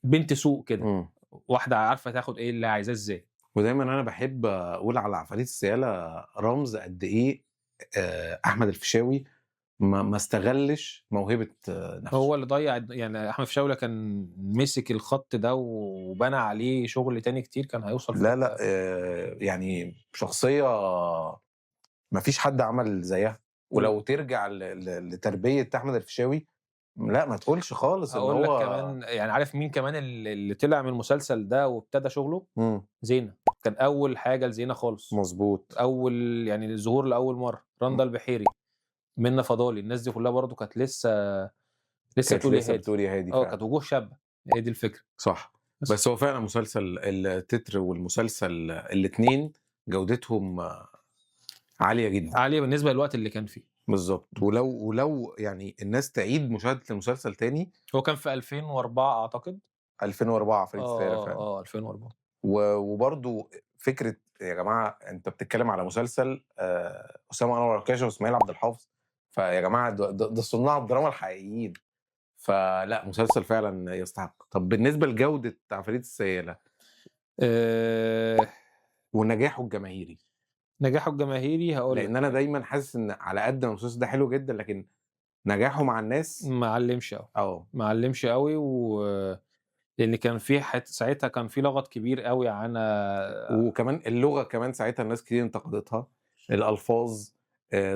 A: بنت سوق كده، واحدة عارفة تاخد إيه اللي عايزاه إزاي.
B: ودايما أنا باحب أقول على عفاريت السيالة رمز قد إيه أحمد الفيشاوي ما استغلش موهبة نفسه.
A: هو اللي ضيّع يعني أحمد فيشاوي كان مسك الخط ده وبنى عليه شغل تاني كتير كان هيوصل في
B: لا
A: حتة.
B: يعني شخصية ما فيش حد عمل زيها. ولو ترجع لتربية أحمد الفيشاوي لأ ما تقولش خالص إن
A: هاقول لك
B: هو
A: كمان يعني عارف مين كمان اللي طلع من المسلسل ده وابتدى شغله؟
B: إمم،
A: زينة، كان أول حاجة لزينة خالص،
B: مضبوط،
A: أول يعني ظهور لأول مرّة، رندا البحيري، منة فضالي، الناس دي كلّها برضه كانت لسه
B: كانت
A: بتقول يا
B: لسه
A: هادي،
B: بتقول يا هادي فعلًا.
A: كانت وجوه شابة، هي دي الفكرة.
B: صح. بس هو فعلًا مسلسل التتر والمسلسل الاتنين جودتهم عالية جدًا.
A: عالية بالنسبة للوقت اللي كان فيه.
B: بالضبط. ولو يعني الناس تعيد مشاهدة المسلسل تاني،
A: هو كان في 2004 أعتقد.
B: 2004 عفاريت السيالة فعلًا.
A: 2004.
B: وبرضه فكرة يا جماعة أنت بتتكلم على مسلسل أسامة أنور عكاشة وإسماعيل عبد الحافظ، فيا جماعة ده صُناع الدراما الحقيقيين، فلأ مسلسل فعلًا يستحق. طب بالنسبة لجودة عفاريت السيالة
A: آآ
B: ونجاحه الجماهيري،
A: نجاحه الجماهيري هاقول
B: لإن
A: لك،
B: أنا دايمًا حاسس إن على قد ما المسلسل ده حلو جدًا، لكن نجاحه مع الناس
A: ما علّمش أوي،
B: آه.
A: ما علّمش أوي لإن كان في ساعتها كان في لغط كبير أوي عن
B: وكمان اللغة كمان ساعتها ناس كتير انتقدتها، الألفاظ،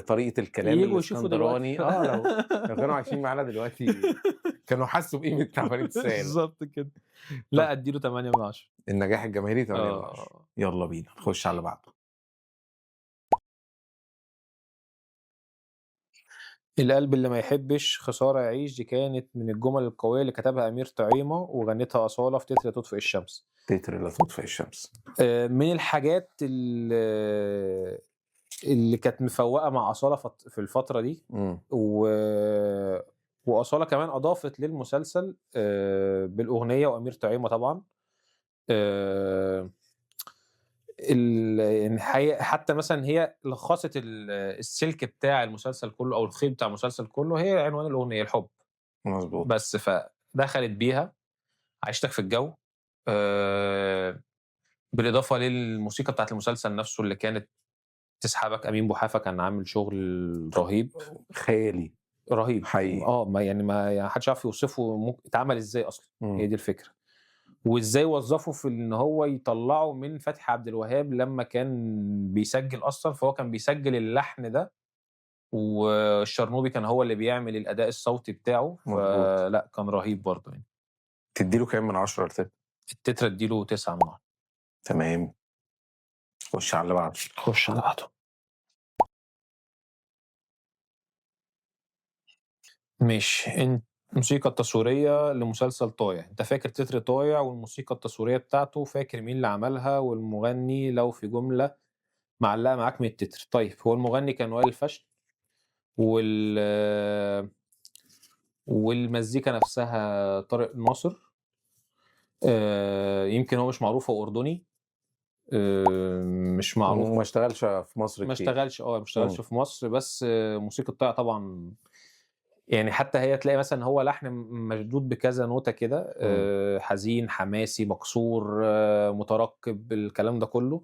B: طريقة الكلام
A: ييجوا يشوفوا دلوقتي.
B: الإسكندراني، لو كانوا عايشين معانا دلوقتي كانوا حسّوا بقيمة عفاريت السيالة.
A: بالضبط كده.
B: طب
A: لأ أدّي له 8/10.
B: النجاح الجماهيري 8/10.
A: آه.
B: يالّا بينا نخش على اللي بعده.
A: القلب اللي ما يحبش خسارة يعيش، دي كانت من الجمل القوية اللي كتبها أمير طعيمة وغنتها أصالة في تتر تطفئ الشمس.
B: تتر لا تطفئ الشمس.
A: من الحاجات اللي كانت مفوّقة مع أصالة في الفترة دي،
B: إمم.
A: وأصالة كمان أضافت للمسلسل بالأغنية وأمير طعيمة طبعًا. آآ يعني حتى مثلًا هي لخّصت السلك بتاع المسلسل كلّه أو الخيط بتاع المسلسل كلّه هي عنوان الأغنية، الحب.
B: مضبوط.
A: بس فدخلت بيها، عيشتك في الجو. آآ بالإضافة للموسيقى بتاعة المسلسل نفسه اللي كانت تسحبك، أمين بوحافة كان عامل شغل رهيب،
B: خيالي.
A: رهيب.
B: حقيقي.
A: ما حدش يعرف يوصفه اتعمل إزاي أصلًا، هي
B: إمم.
A: دي الفكرة. وإزاي وظّفه في إن هو يطلّعه من فتحي عبد الوهاب لمّا كان بيسجّل أصلًا، فهو كان بيسجّل اللحن ده، والشرنوبي كان هو اللي بيعمل الأداء الصوتي بتاعه،
B: مضبوط.
A: فلأ كان رهيب برضه يعني.
B: تدّي له كام من 10 التتر؟
A: التتر أدّي له 9/10.
B: تمام. خش على اللي بعده.
A: خُش على اللي بعده. ماشي. الموسيقى التصويرية لمسلسل طايع، أنت فاكر تتر طايع والموسيقى التصويرية بتاعته، فاكر مين اللي عملها والمغني لو في جملة معلّقة معاك من التتر. طيب هو المغني كان وائل الفشن والمزيكا نفسها طارق ناصر. يمكن هو مش معروف، هو أردني. مش معروف،
B: وما اشتغلش في مصر كتير.
A: ما اشتغلش في مصر، بس موسيقى طايع طبعًا يعني حتى هي تلاقي مثلًا هو لحن مشدود بكذا نوتة كده، حزين، حماسي، مكسور، مترقب، الكلام ده كله.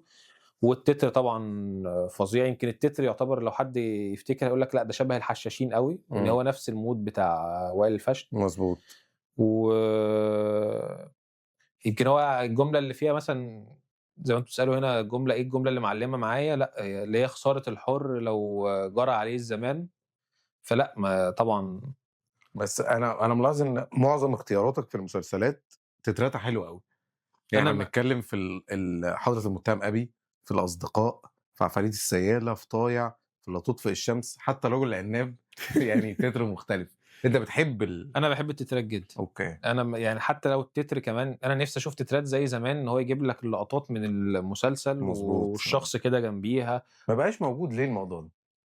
A: والتتر طبعًا فظيع، يمكن التتر يعتبر لو حد يفتكر هيقول لك لأ ده شبه الحشاشين أوي، لإن هو نفس الmood بتاع وائل الفشن.
B: مضبوط.
A: و يمكن هو الجملة اللي فيها مثلًا زي ما أنتم بتسألوا هنا الجملة إيه الجملة اللي معلمة معايا، لأ هي اللي هي خسارة الحُر لو جرى عليه الزمان، فلأ ما طبعًا.
B: بس أنا ملاحظ إن معظم اختياراتك في المسلسلات تتراتها حلوه قوي. يعني
A: أنا
B: بنتكلم في حضرة المتهم ابي، في الاصدقاء، في عفاريت السياله، في طايع، في لا تطفئ الشمس، حتى الرجل العناب. يعني تتر مختلف. انت بتحب
A: أنا باحب التترات جدًا.
B: اوكي.
A: أنا يعني حتى لو التتر كمان أنا نفسي أشوف تترات زي زمان، إن هو يجيب لك اللقطات من المسلسل
B: مظبوط.
A: والشخص كده جنبيها.
B: ما بقاش موجود ليه الموضوع ده؟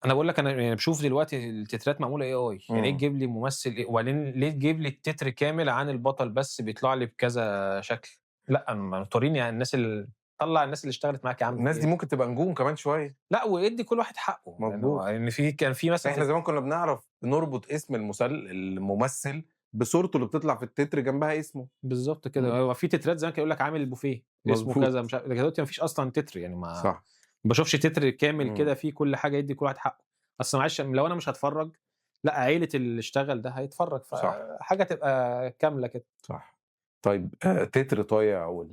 A: أنا باقول لك أنا يعني باشوف دلوقتي التترات معمولة AI، يعني إيه تجيب لي ممثل وبعدين ليه تجيب لي التتر كامل عن البطل بس بيطلع لي بكذا شكل؟ لأ، ما توريني يعني طلّع الناس اللي اشتغلت معاك يا عم.
B: الناس دي ممكن تبقى نجوم كمان شويه.
A: لأ، وادّي كل واحد حقه،
B: مظبوط.
A: يعني كان في مثلًا
B: احنا زمان كنا بنعرف نربط اسم الممثل بصورته اللي بتطلع في التتر جنبها اسمه.
A: بالضبط كده، هو في تترات زمان كان يقول لك عامل البوفيه اسمه
B: مظبوط.
A: كذا مش عارف، لكن دلوقتي ما فيش أصلًا تتر يعني ما
B: صح.
A: باشوفش تتر كامل كده
B: إمم.
A: فيه كل حاجة يدّي كل واحد حقه. أصل معلش لو أنا مش هاتفرّج، لأ عيلة اللي اشتغل ده هيتفرّج،
B: صح.
A: فحاجة تبقى كاملة كده.
B: صح. طيب تتر طايع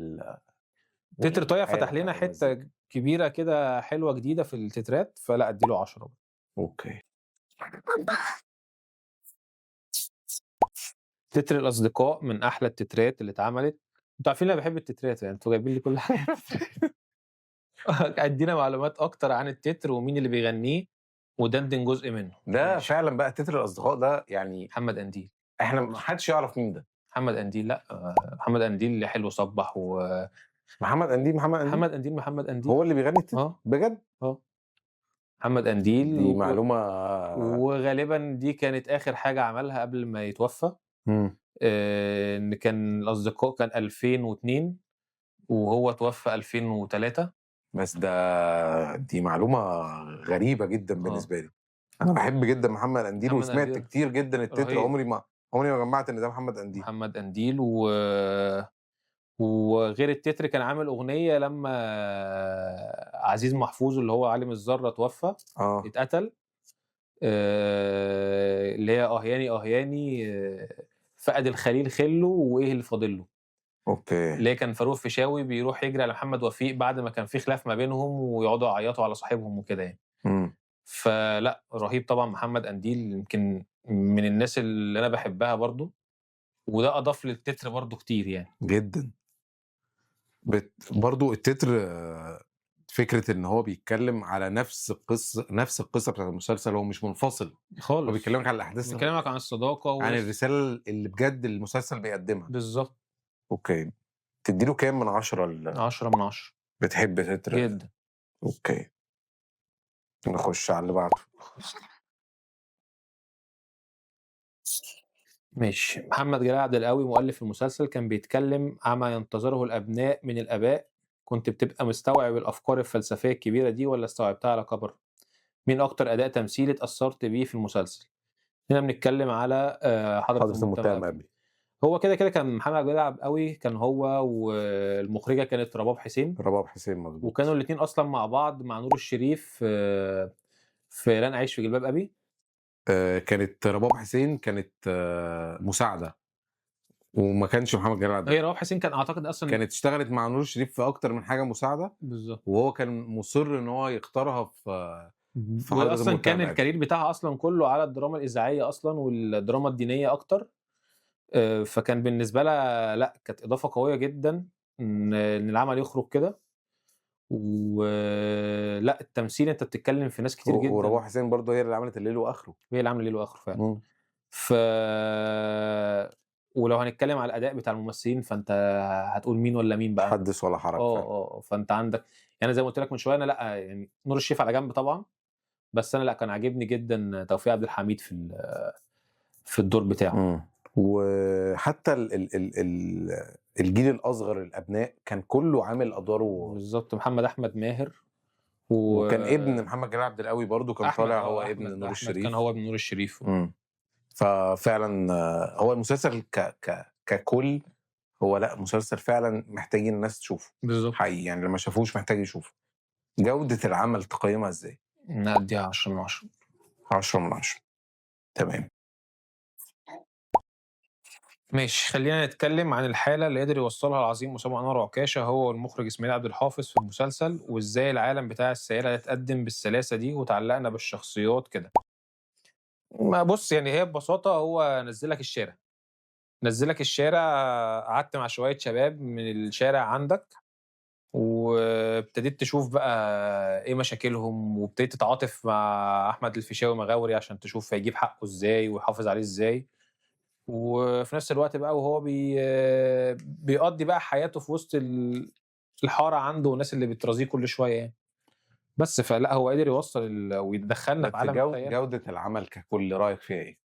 A: تتر طايع
B: والحالة
A: فتح لنا
B: بتاعة
A: حتّة
B: المزيكا.
A: كبيرة كده حلوة جديدة في التترات، فلأ أدّي له 10 برضه.
B: اوكي.
A: تتر الأصدقاء من أحلى التترات اللي اتعملت. أنتم عارفين أنا باحب التترات، يعني أنتم جايبين لي كل حاجة. ادّينا معلومات أكتر عن التتر ومين اللي بيغنيه، ودندن جزء منه.
B: ده
A: ماشي.
B: فعلا بقى تتر الاصدقاء ده يعني
A: محمد قنديل.
B: احنا ما حدش يعرف مين ده.
A: محمد قنديل لأ، محمد قنديل حلو صبّح
B: محمد قنديل.
A: محمد قنديل.
B: هو اللي بيغني التتر
A: آه.
B: بجد؟
A: محمد قنديل
B: دي معلومه.
A: وغالبًا دي كانت آخر حاجة عملها قبل ما يتوفى.
B: مم.
A: إن كان الأصدقاء كان 2002 وهو اتوفى 2003.
B: بس دي معلومه غريبه جدا بالنسبه لي. انا بحب جدا محمد قنديل
A: محمد
B: وسمعت
A: قنديل
B: كتير جدا التتر.
A: رهيب.
B: عمري ما جمعت ان ده محمد قنديل.
A: محمد قنديل وغير التتر كان عامل أغنية لمّا عزيز محفوظ اللي هو عالم الذرة اتوفى، اتقتل. اللي هي أهياني فقد الخليل خِلُّه وإيه اللي فاضل له.
B: اوكي.
A: اللي هي كان فاروق فيشاوي بيروح يجري على محمد وفيق بعد ما كان في خلاف ما بينهم ويقعدوا يعيطوا على صاحبهم وكده يعني. فلأ رهيب طبعًا محمد قنديل، يمكن من الناس اللي أنا باحبها برضه، وده أضاف للتتر برضه كتير يعني.
B: جدا. برضو التتر فكرة ان هو بيتكلم على نفس القصة بتاعت المسلسل. هو مش منفصل
A: خالص.
B: هو بيكلمك على الاحداث،
A: بيكلمك عن الصداقة
B: عن الرسالة اللي بجد المسلسل بيقدمها.
A: بالضبط.
B: اوكي. تديله كام من 10
A: 10 من 10.
B: بتحب تتر
A: جدًا.
B: اوكي. نخش على اللي بعده.
A: ماشي. محمد جلال عبد القوي مؤلف المسلسل كان بيتكلم عما ينتظره الأبناء من الآباء. كنت بتبقى مستوعب الأفكار الفلسفية الكبيرة دي والّا استوعبتها على كبر؟ مين أكتر أداء تمثيلي اتأثرت بيه في المسلسل؟ هنا بنتكلم على حضرة المتهم أبي. هو كده كان محمد جلال عبد القوي كان هو والمخرجة كانت رباب حسين.
B: مظبوط.
A: وكانوا الاتنين أصلًا مع بعض مع نور الشريف في لن أعيش في جلباب أبي.
B: كانت رباب حسين كانت مساعدة، وما كانش محمد جلال عبد
A: هي رباب حسين كان أعتقد أصلًا
B: كانت اشتغلت مع نور الشريف في أكتر من حاجة مساعدة،
A: بالضبط.
B: وهو كان مصر إن هو يختارها في
A: وهي
B: حضرة
A: أصلًا
B: المتهم
A: كان
B: أبي.
A: الكارير بتاعها أصلًا كله على الدراما الإذاعية أصلًا والدراما الدينية أكتر. فكان بالنسبة لها لأ، كانت إضافة قوية جدًا إن العمل يخرج كده. ولأ التمثيل أنت بتتكلم في ناس كتير جدًا.
B: ورباب حسين برضه هي اللي عملت الليل وآخره.
A: هي اللي عاملة ليل وآخره فعلًا.
B: إمم.
A: ولو هنتكلم على الأداء بتاع الممثلين فأنت هتقول مين والّا مين بقى؟
B: حدث ولا حرج فعلًا.
A: فأنت عندك يعني زي ما قُلت لك من شوية أنا لأ، يعني نور الشريف على جنب طبعًا، بس أنا لأ كان عاجبني جدًا توفيق عبد الحميد في الدور بتاعه.
B: وحتى الجيل الأصغر الأبناء كان كله عامل أدواره.
A: بالضبط. محمد أحمد ماهر
B: وكان ابن محمد جلال عبد القوي برضه كان طالع هو ابن نور الشريف.
A: كان هو ابن نور الشريف.
B: ففعلا هو المسلسل ككل هو لأ مسلسل فعلا محتاجين الناس تشوفه.
A: بالضبط.
B: حقيقي يعني اللي ما شافوش محتاج يشوفه. جودة العمل تقيمها ازاي؟
A: نأديها 10 من 10.
B: 10 من 10. تمام.
A: ماشي. خلينا نتكلم عن الحالة اللي قدر يوصلها العظيم أسامة أنور عكاشة هو والمخرج إسماعيل عبد الحافظ في المسلسل، وإزاي العالم بتاع السيارة اتقدم بالسلاسة دي وتعلقنا بالشخصيات كده. ما بص يعني هي ببساطة هو نزلك الشارع نزّلك الشارع، قعدت مع شوية شباب من الشارع عندك، وابتديت تشوف بقى إيه مشاكلهم، وابتديت تتعاطف مع أحمد الفيشاوي مغاوري عشان تشوف هيجيب حقه إزاي ويحافظ عليه إزاي، وفي نفس الوقت بقى وهو بيقضّي بقى حياته في وسط الحارة عنده والناس اللي بترازيه كل شوية يعني. بس فلأ هو قدر يوصّل ويدخّلنا في
B: بس
A: عالم الخيال.
B: جودة العمل ككل رأيك فيها إيه؟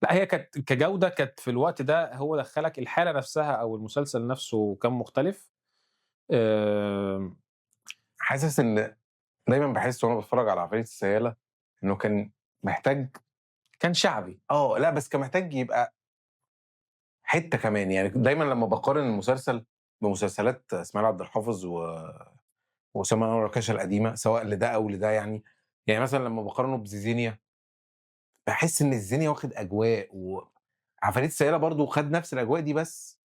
A: لأ هي كانت كجودة كانت في الوقت ده هو دخّلك الحالة نفسها أو المسلسل نفسه كان مختلف. آمم
B: حاسس إن دايمًا باحس وأنا باتفرّج على عفاريت السيالة إنه كان محتاج
A: كان شعبي.
B: لأ بس كان محتاج يبقى حتّة كمان، يعني دايمًا لمّا باقارن المسلسل بمسلسلات إسماعيل عبد الحافظ وأسامة أنور الركاشة القديمة، سواء لده أو لده يعني. يعني مثلًا لمّا باقارنه بزيزينيا، باحس إن الزينيا واخد أجواء، وعفاريت السيالة برضه خد نفس الأجواء دي، بس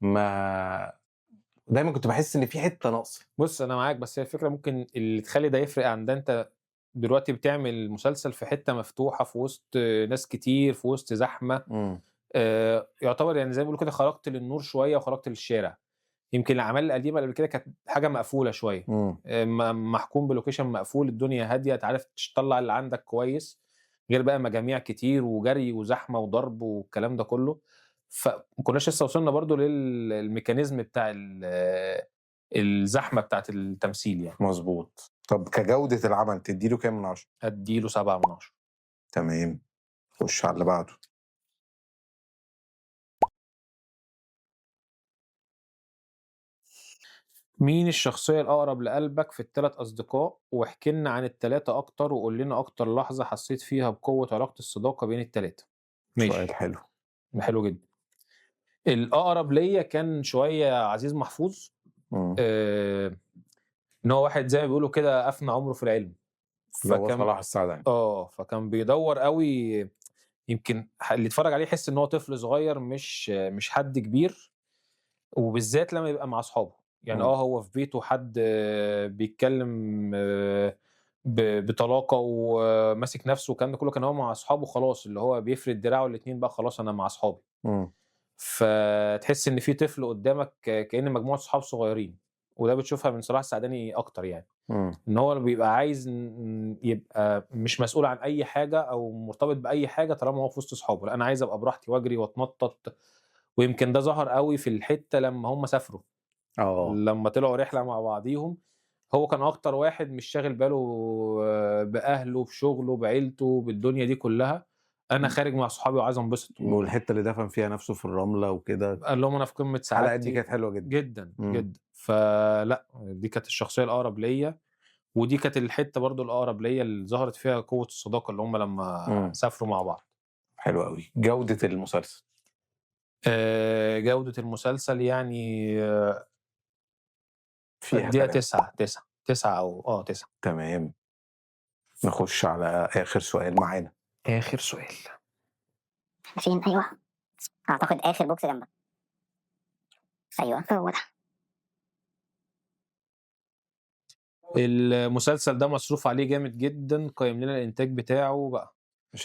B: ما دايمًا كنت باحس إن في حتّة ناقصة.
A: بُص أنا معاك، بس هي الفكرة ممكن اللي تخلّي ده يفرق عن ده، أنت دلوقتي بتعمل مسلسل في حتّة مفتوحة في وسط ناس كتير، في وسط زحمة.
B: إمم.
A: يعتبر يعني زي ما بيقولوا كده خرجت للنور شوية وخرجت للشارع. يمكن الأعمال القديمة اللي قبل كده كانت حاجة مقفولة شوية.
B: إمم.
A: محكوم بlocation مقفول، الدنيا هادية، أنت عارف تطلّع اللي عندك كويس، غير بقى مجاميع كتير وجري وزحمة وضرب والكلام ده كلّه. فما كناش لسه وصلنا برضه الmechanism بتاع الزحمة بتاعة التمثيل يعني.
B: مضبوط. طب كجودة العمل تدّي له كام من 10؟
A: أدّي له 7/10.
B: تمام. خُش على اللي بعده.
A: مين الشخصية الأقرب لقلبك في ال3 أصدقاء؟ واحكِ لنا عن ال3 أكتر، وقُل لنا أكتر لحظة حسّيت فيها بقوة علاقة الصداقة بين ال3.
B: سؤال
A: ماشي،
B: حلو.
A: ده حلو جدًا. الأقرب ليّا كان شوية عزيز محفوظ.
B: إمم.
A: آآ إن هو واحد زي ما بيقولوا كده أفنى عمره في العلم.
B: اللي هو
A: فكان
B: صلاح السعدني.
A: فكان بيدوّر أوي. يمكن اللي يتفرّج عليه يحس إن هو طفل صغير مش حد كبير، وبالذات لمّا يبقى مع أصحابه. يعني
B: إمم.
A: هو في بيته حد بيتكلّم بطلاقة وماسك نَفْسه والكلام ده كُلّه، كان هو مع أصحابه خلاص، اللي هو بيفرد دراعه الاتنين بقى خلاص أنا مع أصحابي.
B: إمم.
A: فتحس إن في طفل قدّامك كإن مجموعة صحاب صغيّرين، وده بتشوفها من صلاح السعداني أكتر يعني.
B: إمم.
A: إن هو بيبقى عايز يبقى مش مسؤول عن أي حاجة أو مرتبط بأي حاجة طالما هو في وسط صحابه، لأ أنا عايز أبقى براحتي وأجري وأتنطط. ويمكن ده ظهر أوي في الحتّة لمّا هُم سافروا،
B: آه.
A: لمّا طلعوا رحلة مع بعضيهم. هو كان أكتر واحد مش شاغل باله بأهله، بشغله، بعيلته، بالدنيا دي كلّها. أنا خارج مع صحابي وعايز أنبسط
B: والحتّة اللي دفن فيها نَفْسه في الرملة وكده،
A: قال لهم أنا في قمة
B: الحلقات دي
A: سعادتي.
B: كانت حلوة جدًا.
A: جدًا،
B: إمم.
A: جدًا. فلأ، دي كانت الشخصية الأقرب ليّا، ودي كانت الحتّة برضه الأقرب ليّا اللي ظهرت فيها قوة الصداقة اللي هم لمّا
B: إمم.
A: سافروا مع بعض.
B: حلو أوي. جودة المسلسل.
A: جودة المسلسل يعني
B: فيها
A: أدّيها
B: كلام.
A: 9، 9، 9 أو 9.
B: تمام. نخُش على آخر سؤال معانا.
A: آخر سؤال.
D: فين؟ أيوه، أعتقد آخر بوكس جنبك. أيوه هو ده.
A: المسلسل ده مصروف عليه جامد جدًا، قيّم لنا الإنتاج بتاعه بقى.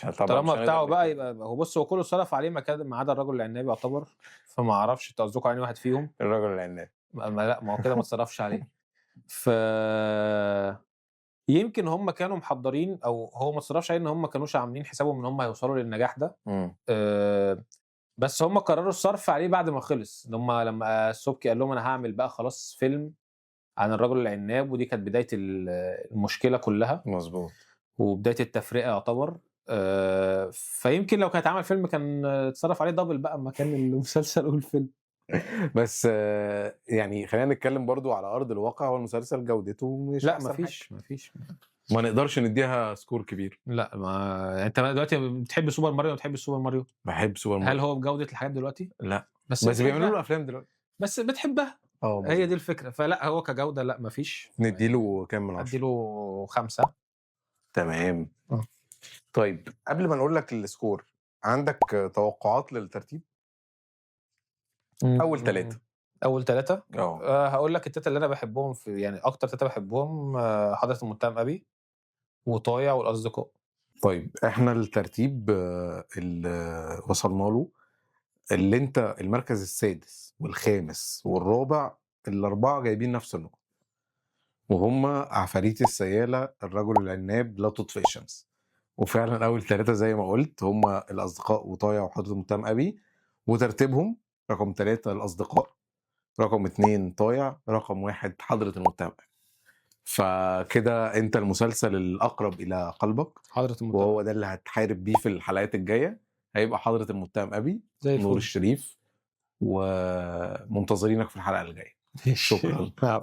B: طبعًا
A: طالما
B: مش هنقدر
A: بتاعه بقى
B: نتكلم.
A: يبقى هو بُص هو كلّه اتصرف عليه ما عدا الرجل العنابي يعتبر. فما أعرفش أنتوا قصدكم على أنهي واحد فيهم.
B: الرجل العناب.
A: لأ، ما هو كده ما اتصرفش عليه. ف يمكن هم كانوا محضّرين أو هو ما اتصرفش عليه إن هم ما كانوش عاملين حسابهم إن هم هيوصلوا للنجاح ده.
B: إمم.
A: بس هم قرروا الصرف عليه بعد ما خلص، إن هم لمّا السُبكي قال لهم أنا هاعمل بقى خلاص فيلم عن الرجل العناب، ودي كانت بداية المشكلة كلّها،
B: مضبوط.
A: وبداية التفرقة يعتبر. فيمكن لو كان اتعمل فيلم كان اتصرف عليه double بقى مكان المسلسل والفيلم.
B: بس يعني خلّينا نتكلم برضه على أرض الواقع، هو المسلسل جودته مش
A: لأ ما
B: أحسن حاجة.
A: فيش.
B: ما نقدرش ندّيها score كبير.
A: لأ ما أنت دلوقتي بتحب سوبر ماريو والّا ما بتحبش سوبر ماريو؟
B: باحب سوبر
A: هل
B: ماريو.
A: هو بجودة الحاجات دلوقتي؟
B: لأ.
A: بس
B: بس بيعملوا له
A: بتحبها.
B: أفلام دلوقتي.
A: بس بتحبها. هي
B: مضبوط.
A: دي الفكرة. فلأ هو كجودة لأ ما فيش.
B: ندّي له كام من
A: أدّي
B: 10؟
A: له 5.
B: تمام.
A: آه.
B: طيب قبل ما نقول لك الscore، عندك توقعات للترتيب؟ أول 3.
A: أول 3.
B: آه.
A: هاقول لك ال3 اللي أنا باحبهم يعني أكتر 3 باحبهم حضرة المتهم أبي، وطايع، والأصدقاء.
B: طيب إحنا الترتيب اللي وصلنا له اللي انت المركز السادس والخامس والرابع الاربعه جايبين نفس النقط، وهم عفاريت السياله، الرجل العناب، لا تطفئ الشمس. وفعلا اول ثلاثه زي ما قلت هم الاصدقاء وطايع وحضره المتهم ابي، وترتيبهم رقم 3 الاصدقاء، رقم 2 طايع، رقم 1 حضره المتهم أبي. فكده انت المسلسل الاقرب الى قلبك،
A: حضرة المتهم
B: وهو ده اللي هتحارب بيه في الحلقات الجايه، هيبقى حضره المتهم ابي
A: زي
B: نور
A: الفل.
B: الشريف، ومنتظرينك في الحلقه الجايه. شكرا.
A: نعم.